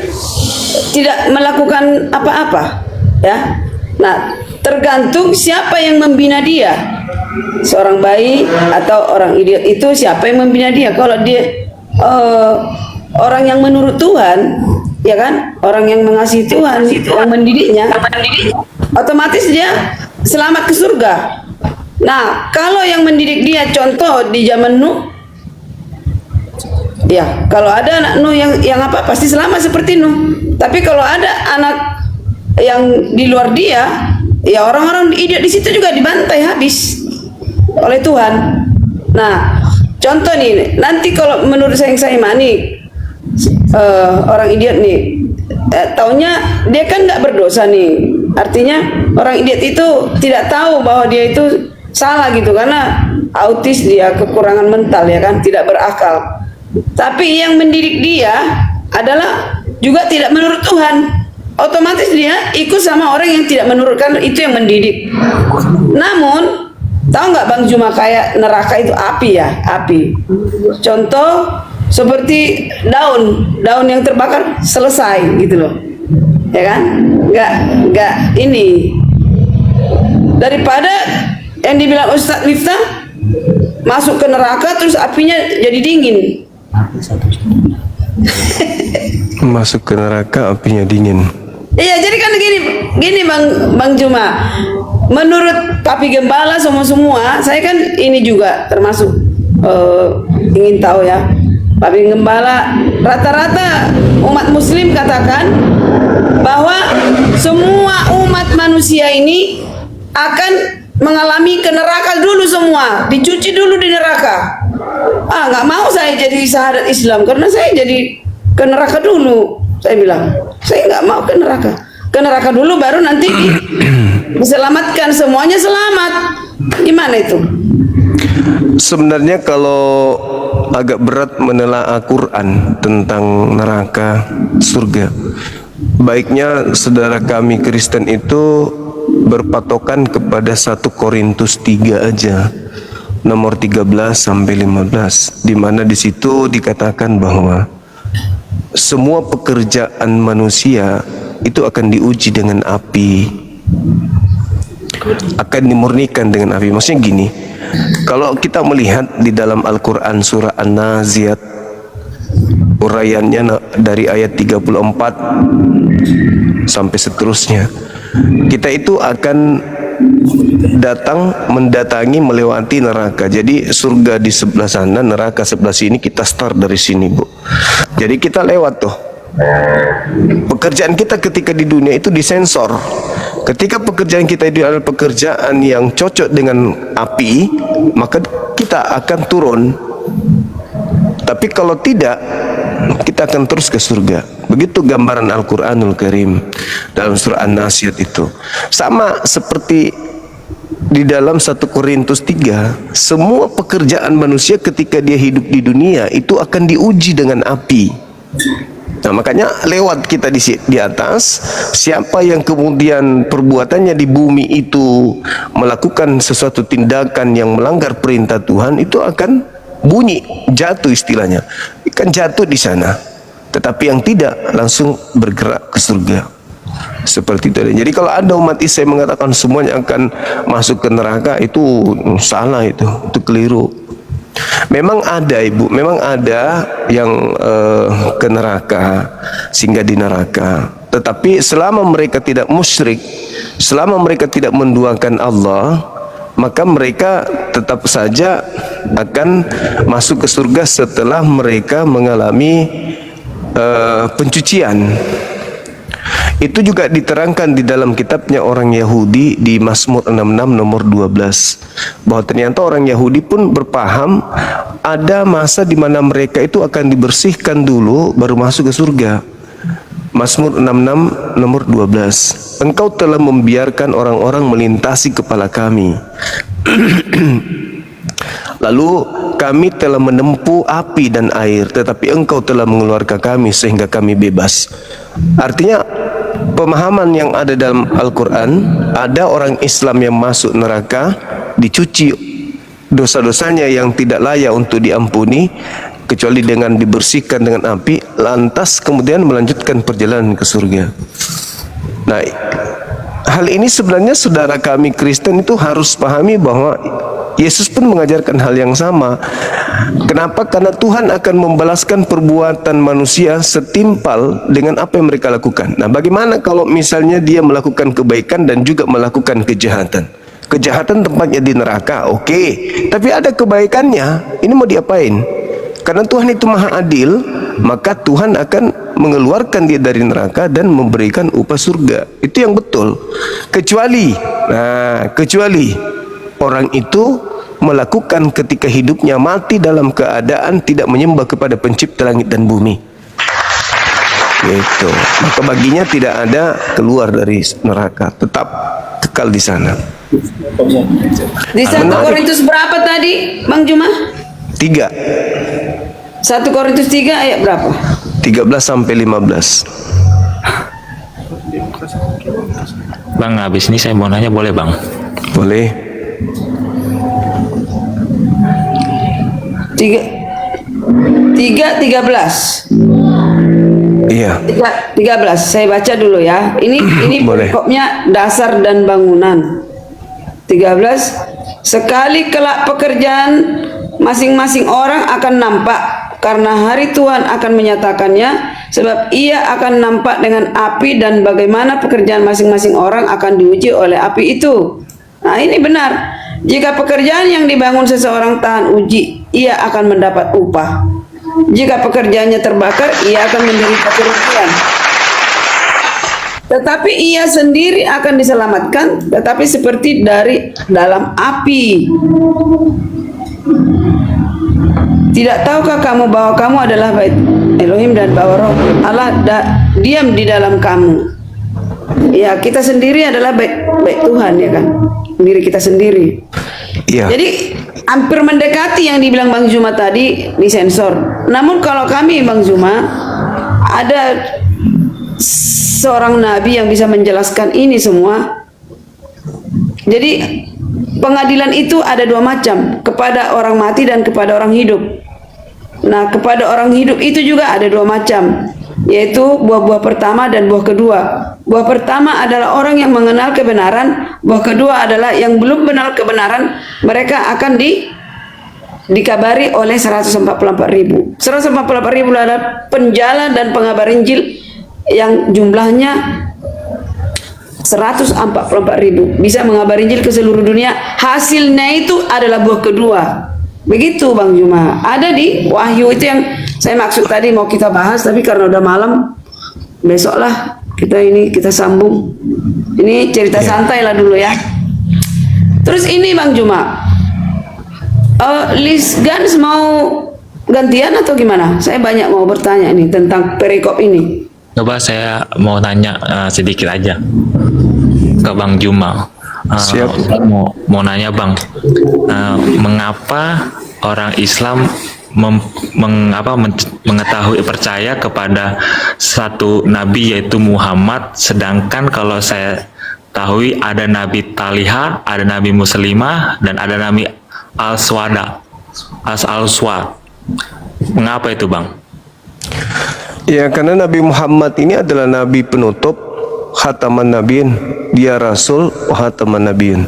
Speaker 1: tidak melakukan apa-apa ya. Nah, tergantung siapa yang membina dia. Seorang bayi atau orang idiot itu siapa yang membina dia? Kalau dia orang yang menurut Tuhan, ya kan? Orang yang mengasihi Tuhan, yang mendidiknya, otomatis dia selamat ke surga. Nah, kalau yang mendidik dia, contoh di zaman Nuh, ya kalau ada anak Nuh yang apa pasti selamat seperti Nuh. Tapi kalau ada anak yang di luar dia, ya orang-orang idiot di situ juga dibantai habis oleh Tuhan. Nah, contoh nih, nanti kalau menurut saya yang saya imani, orang idiot nih, taunya dia kan nggak berdosa nih. Artinya orang idiot itu tidak tahu bahwa dia itu salah gitu, karena autis dia, kekurangan mental ya kan, tidak berakal. Tapi yang mendidik dia adalah juga tidak menurut Tuhan. Otomatis dia ikut sama orang yang tidak menurutkan, itu yang mendidik. Namun tahu nggak Bang Juma, kayak neraka itu api ya, api. Contoh seperti daun yang terbakar selesai gitu loh, ya kan? Nggak ini. Daripada yang dibilang Ustadz Miftah masuk ke neraka terus apinya jadi dingin.
Speaker 2: Masuk ke neraka apinya dingin.
Speaker 1: Iya, jadi kan gini Bang Juma. Menurut Papi Gembala semua, saya kan ini juga termasuk ingin tahu ya. Papi Gembala, rata-rata umat Muslim katakan bahwa semua umat manusia ini akan mengalami ke neraka dulu semua, dicuci dulu di neraka. Nggak mau saya jadi sahadat Islam karena saya jadi ke neraka dulu. Saya bilang, saya nggak mau ke neraka. Ke neraka dulu baru nanti diselamatkan, semuanya selamat. Gimana itu?
Speaker 2: Sebenarnya kalau agak berat menelaah Quran tentang neraka, surga, baiknya saudara kami Kristen itu berpatokan kepada 1 Korintus 3 aja, nomor 13 sampai 15, di mana di situ dikatakan bahwa semua pekerjaan manusia itu akan diuji dengan api, akan dimurnikan dengan api. Maksudnya gini, kalau kita melihat di dalam Al-Quran surah An-Naziat, uraiannya dari ayat 34 sampai seterusnya, kita itu akan mendatangi, melewati neraka. Jadi surga di sebelah sana, neraka sebelah sini, kita start dari sini, Bu. Jadi kita lewat tuh. Pekerjaan kita ketika di dunia itu disensor. Ketika pekerjaan kita itu adalah pekerjaan yang cocok dengan api, maka kita akan turun. Tapi kalau tidak, kita akan terus ke surga. Begitu gambaran Al-Quranul Karim dalam surah An-Naziat itu. Sama seperti di dalam 1 Korintus 3, semua pekerjaan manusia ketika dia hidup di dunia itu akan diuji dengan api. Nah, makanya lewat kita di atas, siapa yang kemudian perbuatannya di bumi itu melakukan sesuatu tindakan yang melanggar perintah Tuhan, itu akan bunyi, jatuh istilahnya. Kan jatuh di sana. Tetapi yang tidak langsung bergerak ke surga. Seperti itu. Jadi kalau ada umat Islam mengatakan semuanya akan masuk ke neraka, itu salah, itu keliru. Memang ada, Ibu, memang ada yang ke neraka, singgah di neraka. Tetapi selama mereka tidak musyrik, selama mereka tidak menduakan Allah, maka mereka tetap saja akan masuk ke surga setelah mereka mengalami pencucian. Itu juga diterangkan di dalam kitabnya orang Yahudi di Mazmur 66 nomor 12, bahwa ternyata orang Yahudi pun berpaham ada masa di mana mereka itu akan dibersihkan dulu baru masuk ke surga. Mazmur 66 nomor 12. Engkau telah membiarkan orang-orang melintasi kepala kami. Lalu kami telah menempuh api dan air, tetapi engkau telah mengeluarkan kami sehingga kami bebas. Artinya pemahaman yang ada dalam Al-Quran, ada orang Islam yang masuk neraka, dicuci dosa-dosanya yang tidak layak untuk diampuni, kecuali dengan dibersihkan dengan api, lantas kemudian melanjutkan perjalanan ke surga. Nah, hal ini sebenarnya saudara kami Kristen itu harus pahami bahwa Yesus pun mengajarkan hal yang sama. Kenapa? Karena Tuhan akan membalaskan perbuatan manusia setimpal dengan apa yang mereka lakukan. Nah, bagaimana kalau misalnya dia melakukan kebaikan dan juga melakukan kejahatan? Kejahatan tempatnya di neraka, oke. Tapi ada kebaikannya, ini mau diapain? Karena Tuhan itu maha adil, maka Tuhan akan mengeluarkan dia dari neraka dan memberikan upah surga. Itu yang betul. Kecuali orang itu melakukan ketika hidupnya mati dalam keadaan tidak menyembah kepada pencipta langit dan bumi. Gitu. Maka baginya tidak ada keluar dari neraka, tetap kekal di sana.
Speaker 1: Di 1 Korintus berapa tadi, Bang Juma?
Speaker 2: 3.
Speaker 1: 1 Korintus 3 ayat berapa?
Speaker 2: 13 sampai 15.
Speaker 6: Bang, habis ini saya mau nanya, boleh Bang?
Speaker 2: Boleh.
Speaker 1: 13.
Speaker 2: Iya.
Speaker 1: 13. Saya baca dulu ya. Ini
Speaker 2: Boleh.
Speaker 1: pokoknya dasar dan bangunan. 13. Sekali kelak pekerjaan masing-masing orang akan nampak, karena hari Tuhan akan menyatakannya, sebab ia akan nampak dengan api, dan bagaimana pekerjaan masing-masing orang akan diuji oleh api itu. Nah, ini benar. Jika pekerjaan yang dibangun seseorang tahan uji, ia akan mendapat upah. Jika pekerjaannya terbakar, ia akan menderita kerugian. Tetapi ia sendiri akan diselamatkan, tetapi seperti dari dalam api. Tidak tahukah kamu bahwa kamu adalah bait Elohim dan bahwa roh Allah diam di dalam kamu? Ya, kita sendiri adalah bait Tuhan, ya kan? Diri kita sendiri.
Speaker 2: Iya.
Speaker 1: Jadi hampir mendekati yang dibilang Bang Zuma tadi disensor. Namun kalau kami Bang Zuma, ada seorang nabi yang bisa menjelaskan ini semua. Jadi pengadilan itu ada dua macam, kepada orang mati dan kepada orang hidup. Nah, kepada orang hidup itu juga ada dua macam, yaitu buah-buah pertama dan buah kedua. Buah pertama adalah orang yang mengenal kebenaran, buah kedua adalah yang belum mengenal kebenaran, mereka akan dikabari oleh 144.000. 144.000 adalah penjala dan pengabar Injil yang jumlahnya 144.000 bisa mengabar Injil ke seluruh dunia. Hasilnya itu adalah buah kedua. Begitu Bang Zuma. Ada di Wahyu itu yang saya maksud tadi mau kita bahas, tapi karena udah malam, besoklah kita sambung. Ini cerita santai lah dulu ya. Terus ini Bang Zuma, Liz Gans mau gantian atau gimana? Saya banyak mau bertanya nih tentang perikop ini.
Speaker 6: Coba saya mau tanya sedikit aja ke Bang Zuma.
Speaker 2: Siap.
Speaker 6: Mau nanya Bang, mengapa orang Islam mengetahui percaya kepada satu nabi yaitu Muhammad, sedangkan kalau saya tahu ada Nabi Taliha, ada Nabi Muslimah, dan ada Nabi Al-Swad. Mengapa itu Bang?
Speaker 2: Ya, karena Nabi Muhammad ini adalah nabi penutup, khataman nabiin, dia rasul khataman nabiin.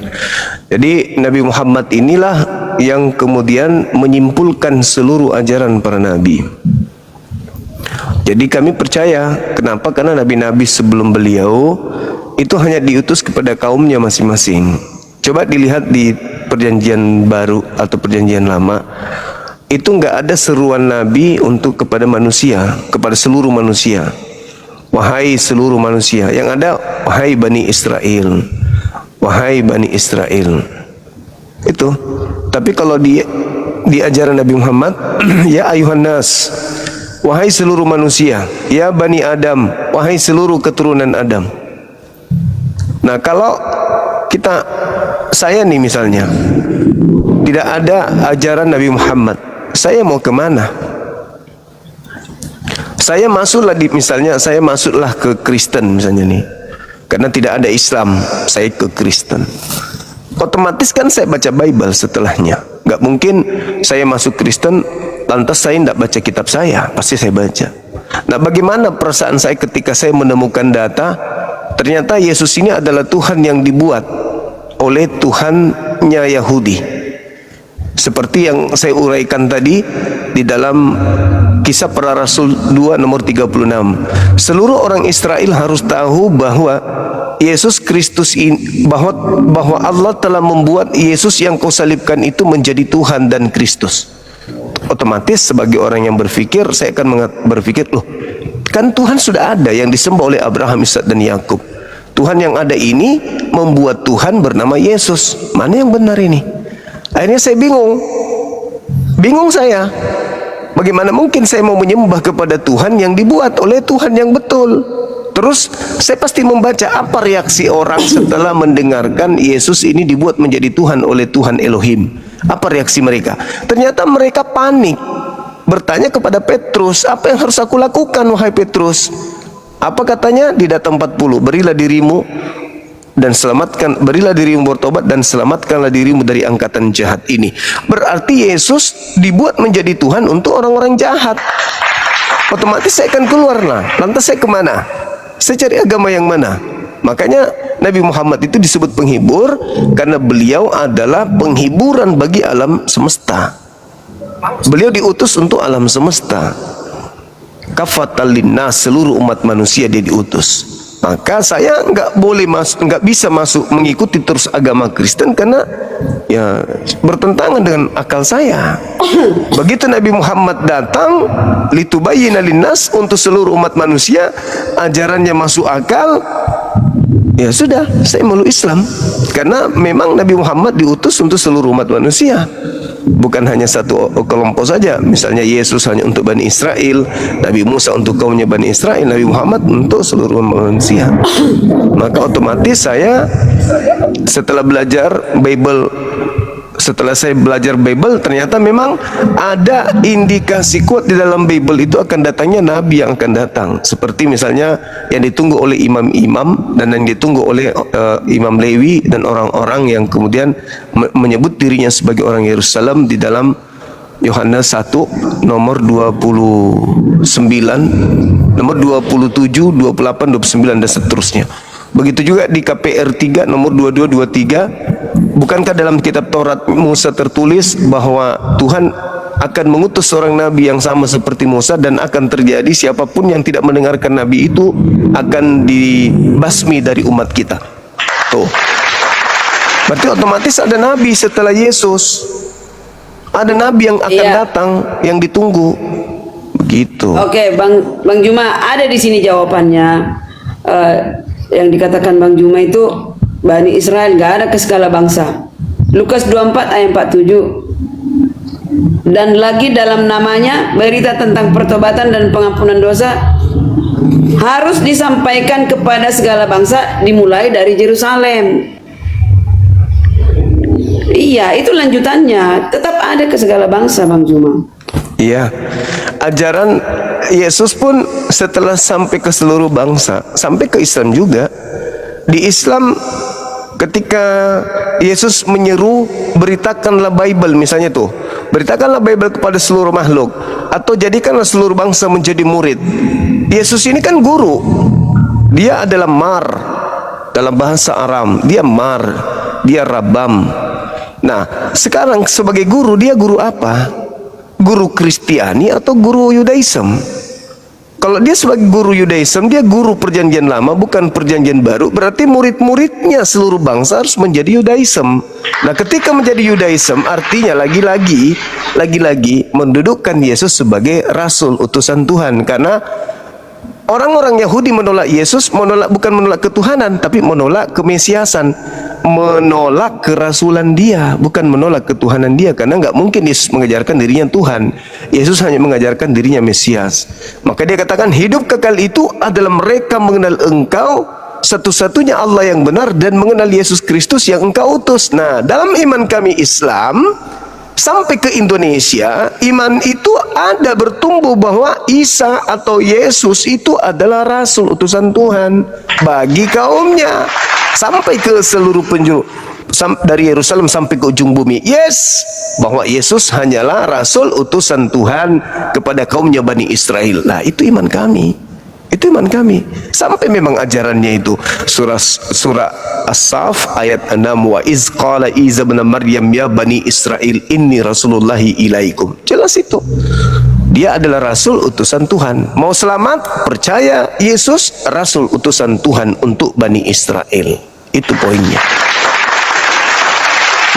Speaker 2: Jadi Nabi Muhammad inilah yang kemudian menyimpulkan seluruh ajaran para nabi. Jadi kami percaya, kenapa? Karena nabi-nabi sebelum beliau itu hanya diutus kepada kaumnya masing-masing. Coba dilihat di perjanjian baru atau perjanjian lama, itu enggak ada seruan nabi untuk kepada manusia, kepada seluruh manusia. Wahai seluruh manusia. Yang ada wahai Bani Israel, wahai Bani Israel. Itu. Tapi kalau di ajaran Nabi Muhammad, ya ayuhan nas, wahai seluruh manusia, ya Bani Adam, wahai seluruh keturunan Adam. Nah, kalau saya nih misalnya tidak ada ajaran Nabi Muhammad, saya mau kemana? Saya masuklah misalnya saya masuklah ke Kristen misalnya nih, karena tidak ada Islam, saya ke Kristen. Otomatis kan saya baca Bible setelahnya. Gak mungkin saya masuk Kristen lantas saya tidak baca kitab saya, pasti saya baca. Nah, bagaimana perasaan saya ketika saya menemukan data ternyata Yesus ini adalah Tuhan yang dibuat oleh Tuhannya Yahudi, seperti yang saya uraikan tadi di dalam Kisah Para Rasul 2 nomor 36. Seluruh orang Israel harus tahu bahwa Yesus Kristus ini, bahwa Allah telah membuat Yesus yang kau salibkan itu menjadi Tuhan dan Kristus. Otomatis sebagai orang yang berpikir, saya akan berpikir, loh, kan Tuhan sudah ada yang disembah oleh Abraham, Ishak dan Yakub. Tuhan yang ada ini membuat Tuhan bernama Yesus. Mana yang benar ini? Akhirnya saya bingung saya. Bagaimana mungkin saya mau menyembah kepada Tuhan yang dibuat oleh Tuhan yang betul? Terus saya pasti membaca apa reaksi orang setelah mendengarkan Yesus ini dibuat menjadi Tuhan oleh Tuhan Elohim. Apa reaksi mereka? Ternyata mereka panik, bertanya kepada Petrus, apa yang harus aku lakukan wahai Petrus? Apa katanya di Data 40? Berilah dirimu bertobat dan selamatkanlah dirimu dari angkatan jahat ini. Berarti Yesus dibuat menjadi Tuhan untuk orang-orang jahat. Otomatis saya akan keluar lah. Lantas saya kemana? Saya cari agama yang mana? Makanya Nabi Muhammad itu disebut penghibur karena beliau adalah penghiburan bagi alam semesta. Beliau diutus untuk alam semesta. Kafatan linnas, seluruh umat manusia dia diutus. Maka saya nggak bisa masuk mengikuti terus agama Kristen karena ya bertentangan dengan akal saya. Begitu Nabi Muhammad datang litubayyina linnas, untuk seluruh umat manusia, ajarannya masuk akal, ya sudah, saya meluk Islam karena memang Nabi Muhammad diutus untuk seluruh umat manusia. bukan hanya satu kelompok saja. Misalnya Yesus hanya untuk Bani Israel, Nabi Musa untuk kaumnya Bani Israel, Nabi Muhammad untuk seluruh manusia. Maka otomatis saya setelah belajar Bible, setelah saya belajar Bible, ternyata memang ada indikasi kuat di dalam Bible itu akan datangnya Nabi yang akan datang. Seperti misalnya yang ditunggu oleh imam-imam dan yang ditunggu oleh Imam Lewi dan orang-orang yang kemudian menyebut dirinya sebagai orang Yerusalem di dalam Yohanes 1 nomor 29, nomor 27, 28, 29 dan seterusnya. Begitu juga di KPR 3 nomor 22, 23. Bukankah dalam kitab Taurat Musa tertulis bahwa Tuhan akan mengutus seorang nabi yang sama seperti Musa, dan akan terjadi siapapun yang tidak mendengarkan nabi itu akan dibasmi dari umat kita. Tuh. Berarti otomatis ada nabi setelah Yesus. Ada nabi yang akan datang, yang ditunggu. Begitu.
Speaker 1: Oke, Bang Juma, ada di sini jawabannya. Yang dikatakan Bang Juma itu Bani Israel gak ada ke segala bangsa. Lukas 24 ayat 47. Dan lagi dalam namanya berita tentang pertobatan dan pengampunan dosa harus disampaikan kepada segala bangsa, dimulai dari Yerusalem. Iya, itu lanjutannya. Tetap ada ke segala bangsa, Bang Juma.
Speaker 2: Iya, ajaran Yesus pun setelah sampai ke seluruh bangsa, sampai ke Islam juga. Di Islam ketika Yesus menyeru, beritakanlah Bible misalnya tuh, beritakanlah Bible kepada seluruh makhluk, atau jadikanlah seluruh bangsa menjadi murid. Yesus ini kan guru, dia adalah mar dalam bahasa Aram, dia mar, dia rabam. Nah, sekarang sebagai guru, dia guru apa? Guru Kristiani atau guru Yudaism? Kalau dia sebagai guru Yudaism, dia guru perjanjian lama, bukan perjanjian baru. Berarti murid-muridnya seluruh bangsa harus menjadi Yudaism. Nah, ketika menjadi Yudaism, artinya lagi-lagi mendudukkan Yesus sebagai rasul utusan Tuhan. Karena orang-orang Yahudi menolak Yesus, bukan menolak ketuhanan, tapi menolak kemesiasan, menolak kerasulan dia, bukan menolak ketuhanan dia. Karena nggak mungkin Yesus mengajarkan dirinya Tuhan. Yesus hanya mengajarkan dirinya Mesias. Maka dia katakan, hidup kekal itu adalah mereka mengenal Engkau satu-satunya Allah yang benar, dan mengenal Yesus Kristus yang Engkau utus. Nah, dalam iman kami Islam sampai ke Indonesia, iman itu ada bertumbuh bahwa Isa atau Yesus itu adalah rasul utusan Tuhan bagi kaumnya, sampai ke seluruh penjuru, dari Yerusalem sampai ke ujung bumi. Yes, bahwa Yesus hanyalah rasul utusan Tuhan kepada kaumnya Bani Israel. Nah, itu iman kami. Itu iman kami. Sampai memang ajarannya itu. Surah As-Saf ayat 6, wa iz qala Isa bin Maryam ya Bani Israel inni rasulullahi ilaikum. Jelas itu. Dia adalah rasul utusan Tuhan. Mau selamat, percaya Yesus rasul utusan Tuhan untuk Bani Israel. Itu poinnya.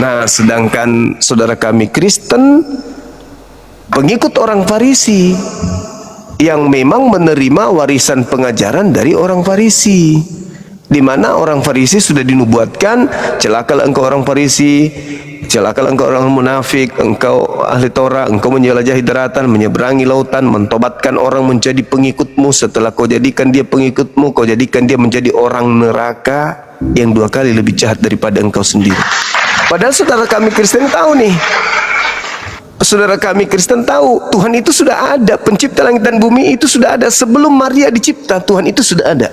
Speaker 2: Nah, sedangkan saudara kami Kristen, pengikut orang Farisi, yang memang menerima warisan pengajaran dari orang Farisi, di mana orang Farisi sudah dinubuatkan, celakalah engkau orang Farisi, celakalah engkau orang munafik, engkau ahli Torah, engkau menjelajahi daratan, menyeberangi lautan, mentobatkan orang menjadi pengikutmu. Setelah kau jadikan dia pengikutmu, kau jadikan dia menjadi orang neraka yang 2 kali lebih jahat daripada engkau sendiri. Padahal saudara kami Kristen tahu nih, saudara kami Kristen tahu Tuhan itu sudah ada, pencipta langit dan bumi itu sudah ada sebelum Maria dicipta. Tuhan itu sudah ada.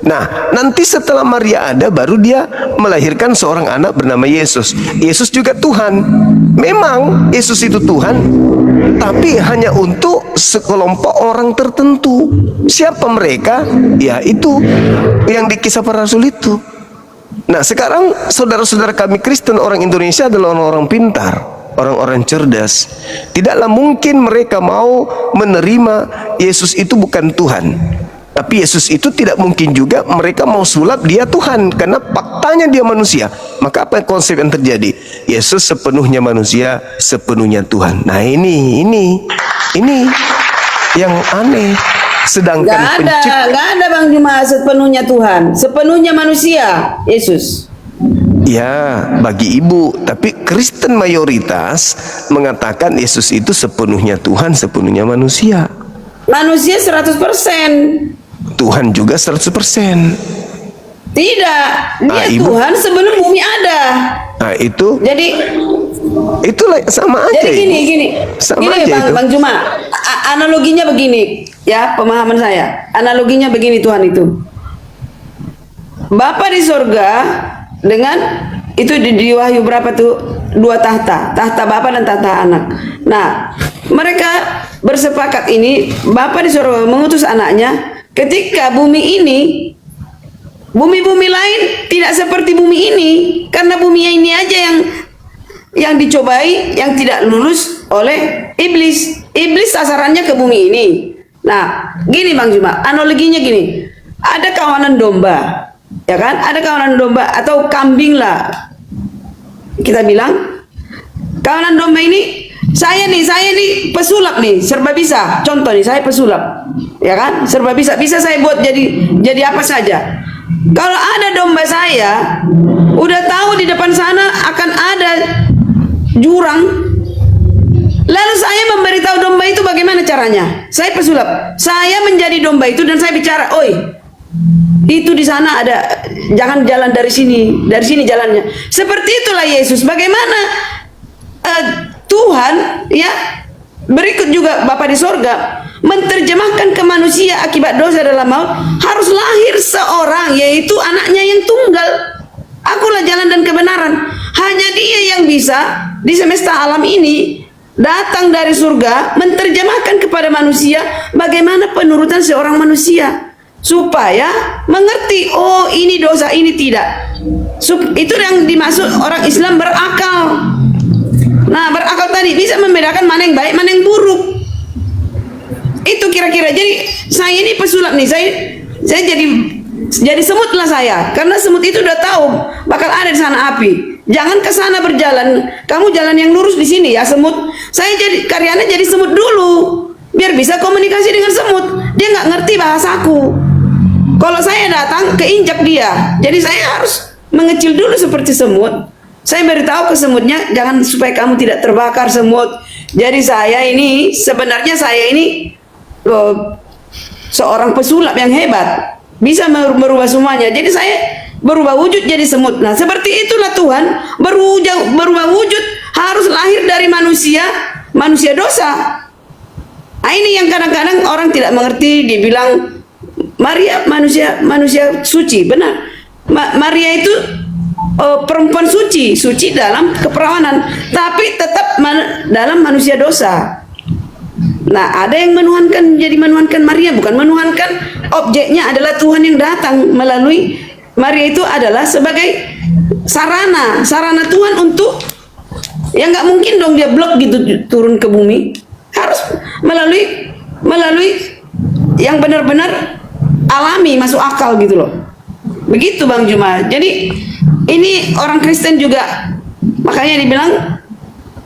Speaker 2: Nah, nanti setelah Maria ada, baru dia melahirkan seorang anak bernama Yesus. Yesus juga Tuhan. Memang Yesus itu Tuhan, tapi hanya untuk sekelompok orang tertentu. Siapa mereka? Ya, itu yang di Kisah Para Rasul itu. Nah, sekarang saudara-saudara kami Kristen orang Indonesia adalah orang-orang pintar, orang-orang cerdas. Tidaklah mungkin mereka mau menerima Yesus itu bukan Tuhan. Tapi Yesus itu tidak mungkin juga mereka mau sulap dia Tuhan, karena faktanya dia manusia. Maka apa konsep yang terjadi? Yesus sepenuhnya manusia, sepenuhnya Tuhan. Nah, ini yang aneh. Sedangkan
Speaker 1: nggak ada Bang Juma sepenuhnya Tuhan, sepenuhnya manusia Yesus.
Speaker 2: Ya, bagi ibu. Tapi Kristen mayoritas mengatakan Yesus itu sepenuhnya Tuhan, sepenuhnya manusia.
Speaker 1: Manusia 100%.
Speaker 2: Tuhan juga 100%.
Speaker 1: Tidak, dia
Speaker 2: Ibu.
Speaker 1: Tuhan sebelum bumi ada.
Speaker 2: Nah, itu
Speaker 1: Jadi
Speaker 2: itulah sama aja.
Speaker 1: Jadi
Speaker 2: Ibu.
Speaker 1: gini,
Speaker 2: Sama
Speaker 1: gini
Speaker 2: aja
Speaker 1: Bang,
Speaker 2: itu.
Speaker 1: Bang Juma, analoginya begini, ya pemahaman saya. Analoginya begini Tuhan itu. Bapa di surga dengan itu di Wahyu berapa tuh? 2 tahta, tahta Bapa dan tahta Anak. Nah, mereka bersepakat ini, Bapa di surga mengutus anaknya ketika bumi ini, bumi-bumi lain tidak seperti bumi ini, karena bumi ini aja yang dicobai, yang tidak lulus oleh iblis. Iblis sasarannya ke bumi ini. Nah, gini Bang Juma, analoginya gini. Ada kawanan domba, ya kan? Ada kawanan domba atau kambing lah. Kita bilang, kawanan domba ini, saya nih pesulap nih, serba bisa. Contoh nih, saya pesulap, ya kan? Serba bisa, bisa saya buat jadi apa saja. Kalau ada domba saya, udah tahu di depan sana akan ada jurang, lalu saya memberitahu domba itu bagaimana caranya. Saya pesulap, saya menjadi domba itu dan saya bicara, oi, itu di sana ada, jangan jalan dari sini jalannya. Seperti itulah Yesus. Bagaimana Tuhan, ya, berikut juga Bapa di sorga menerjemahkan ke manusia akibat dosa dalam maut, harus lahir seorang, yaitu anaknya yang tunggal. Akulah jalan dan kebenaran. Hanya dia yang bisa di semesta alam ini datang dari surga menerjemahkan kepada manusia bagaimana penurutan seorang manusia supaya mengerti, oh ini dosa, ini tidak. Itu yang dimaksud orang Islam berakal. Nah, berakal tadi bisa membedakan mana yang baik, mana yang buruk. Itu kira-kira. Jadi saya ini pesulap nih, saya jadi semut lah saya, karena semut itu udah tahu bakal ada di sana api. Jangan ke sana berjalan, kamu jalan yang lurus di sini ya semut. Saya jadi karyanya jadi semut dulu, biar bisa komunikasi dengan semut. Dia nggak ngerti bahasaku. Kalau saya datang keinjak dia, jadi saya harus mengecil dulu seperti semut. Saya beritahu ke semutnya, jangan, supaya kamu tidak terbakar semut. Jadi sebenarnya saya ini seorang pesulap yang hebat, bisa merubah semuanya. Jadi saya berubah wujud jadi semut. Nah, seperti itulah Tuhan berubah wujud, harus lahir dari manusia dosa. Nah, ini yang kadang-kadang orang tidak mengerti. Dibilang Maria manusia suci, benar. Maria itu perempuan suci dalam keperawanan, tapi tetap dalam manusia dosa. Nah, ada yang menuhankan Maria, bukan menuhankan objeknya adalah Tuhan yang datang melalui Maria. Itu adalah sebagai sarana Tuhan untuk, ya nggak mungkin dong dia blok gitu turun ke bumi, harus melalui yang benar-benar alami, masuk akal gitu loh. Begitu Bang Juma. Jadi ini orang Kristen juga, makanya dibilang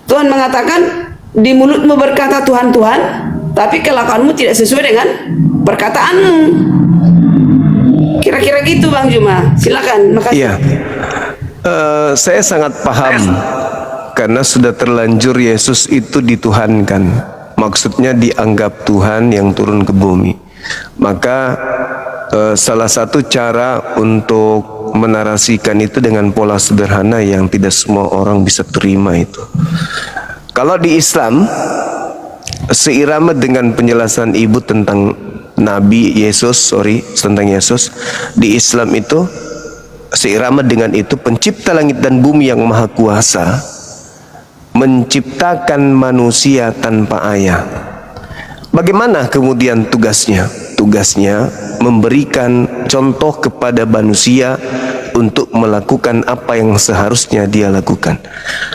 Speaker 1: Tuhan mengatakan di mulutmu berkata Tuhan Tuhan, tapi kelakuanmu tidak sesuai dengan perkataanmu. Kira-kira gitu Bang Juma. Silakan. Makasih.
Speaker 2: Iya. Saya sangat paham karena sudah terlanjur Yesus itu dituhankan. Maksudnya dianggap Tuhan yang turun ke bumi. Maka salah satu cara untuk menarasikan itu dengan pola sederhana yang tidak semua orang bisa terima itu. Kalau di Islam, seirama dengan penjelasan ibu tentang tentang Yesus, di Islam itu seirama dengan itu, pencipta langit dan bumi yang maha kuasa menciptakan manusia tanpa ayah. Bagaimana kemudian tugasnya? Tugasnya memberikan contoh kepada manusia untuk melakukan apa yang seharusnya dia lakukan.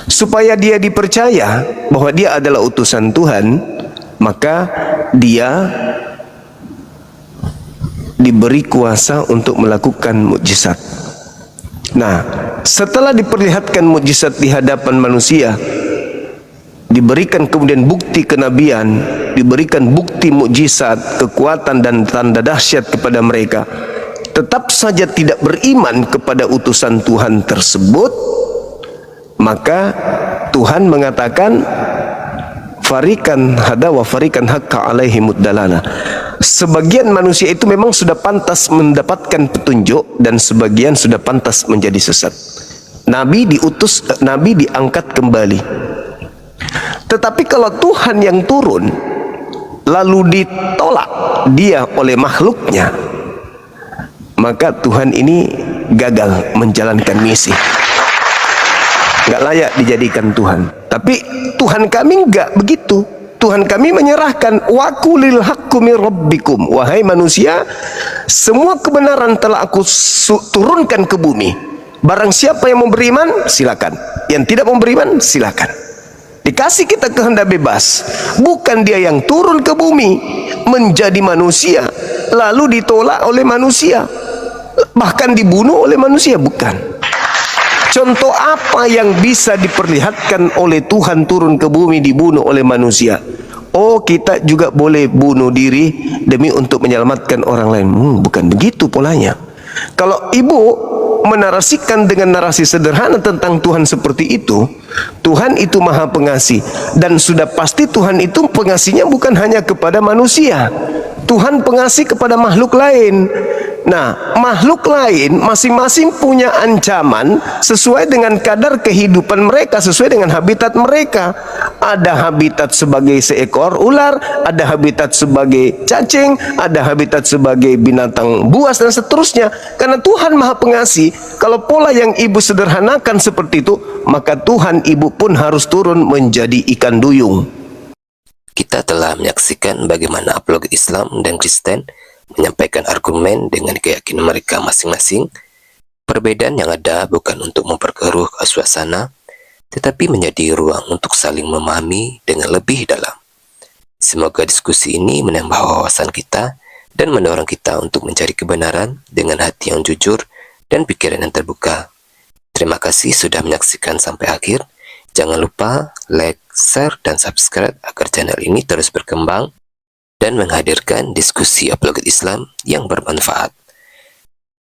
Speaker 2: Supaya dia dipercaya bahwa dia adalah utusan Tuhan, maka dia diberi kuasa untuk melakukan mukjizat. Nah, setelah diperlihatkan mukjizat di hadapan manusia, diberikan kemudian bukti kenabian, diberikan bukti mukjizat, kekuatan dan tanda dahsyat kepada mereka. tetap saja tidak beriman kepada utusan Tuhan tersebut, maka Tuhan mengatakan farikan hada wa farikan hakka alaihimud dalala. Sebagian manusia itu memang sudah pantas mendapatkan petunjuk dan sebagian sudah pantas menjadi sesat. Nabi diutus, Nabi diangkat kembali. Tetapi kalau Tuhan yang turun lalu ditolak dia oleh makhluknya, maka Tuhan ini gagal menjalankan misi, nggak layak dijadikan Tuhan. Tapi Tuhan kami nggak begitu. Tuhan kami menyerahkan wakulil haqqu mir rabbikum, wahai manusia, semua kebenaran telah aku turunkan ke bumi. Barang siapa yang mau beriman silakan, yang tidak mau beriman silakan. Dikasih kita kehendak bebas. Bukan dia yang turun ke bumi menjadi manusia lalu ditolak oleh manusia, bahkan dibunuh oleh manusia, bukan. Contoh apa yang bisa diperlihatkan oleh Tuhan turun ke bumi dibunuh oleh manusia? Oh, kita juga boleh bunuh diri demi untuk menyelamatkan orang lain. Bukan begitu polanya. Kalau ibu menarasikan dengan narasi sederhana tentang Tuhan seperti itu, Tuhan itu maha pengasih, dan sudah pasti Tuhan itu pengasihnya bukan hanya kepada manusia. Tuhan pengasih kepada makhluk lain. Nah, makhluk lain masing-masing punya ancaman sesuai dengan kadar kehidupan mereka, sesuai dengan habitat mereka. Ada habitat sebagai seekor ular, ada habitat sebagai cacing, ada habitat sebagai binatang buas, dan seterusnya. Karena Tuhan maha pengasih, kalau pola yang ibu sederhanakan seperti itu, maka Tuhan ibu pun harus turun menjadi ikan duyung.
Speaker 3: Kita telah menyaksikan bagaimana apologet Islam dan Kristen menyampaikan argumen dengan keyakinan mereka masing-masing. Perbedaan yang ada bukan untuk memperkeruh suasana, tetapi menjadi ruang untuk saling memahami dengan lebih dalam. Semoga diskusi ini menambah wawasan kita dan mendorong kita untuk mencari kebenaran dengan hati yang jujur dan pikiran yang terbuka. Terima kasih sudah menyaksikan sampai akhir. Jangan lupa like, share, dan subscribe agar channel ini terus berkembang dan menghadirkan diskusi apologet Islam yang bermanfaat.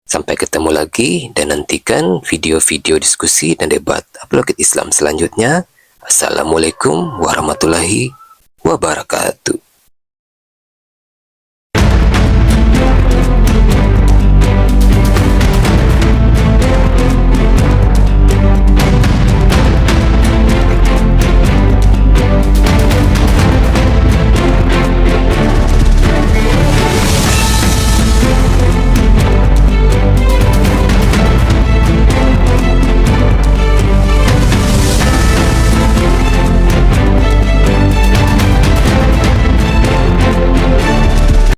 Speaker 3: Sampai ketemu lagi dan nantikan video-video diskusi dan debat apologet Islam selanjutnya. Assalamualaikum warahmatullahi wabarakatuh.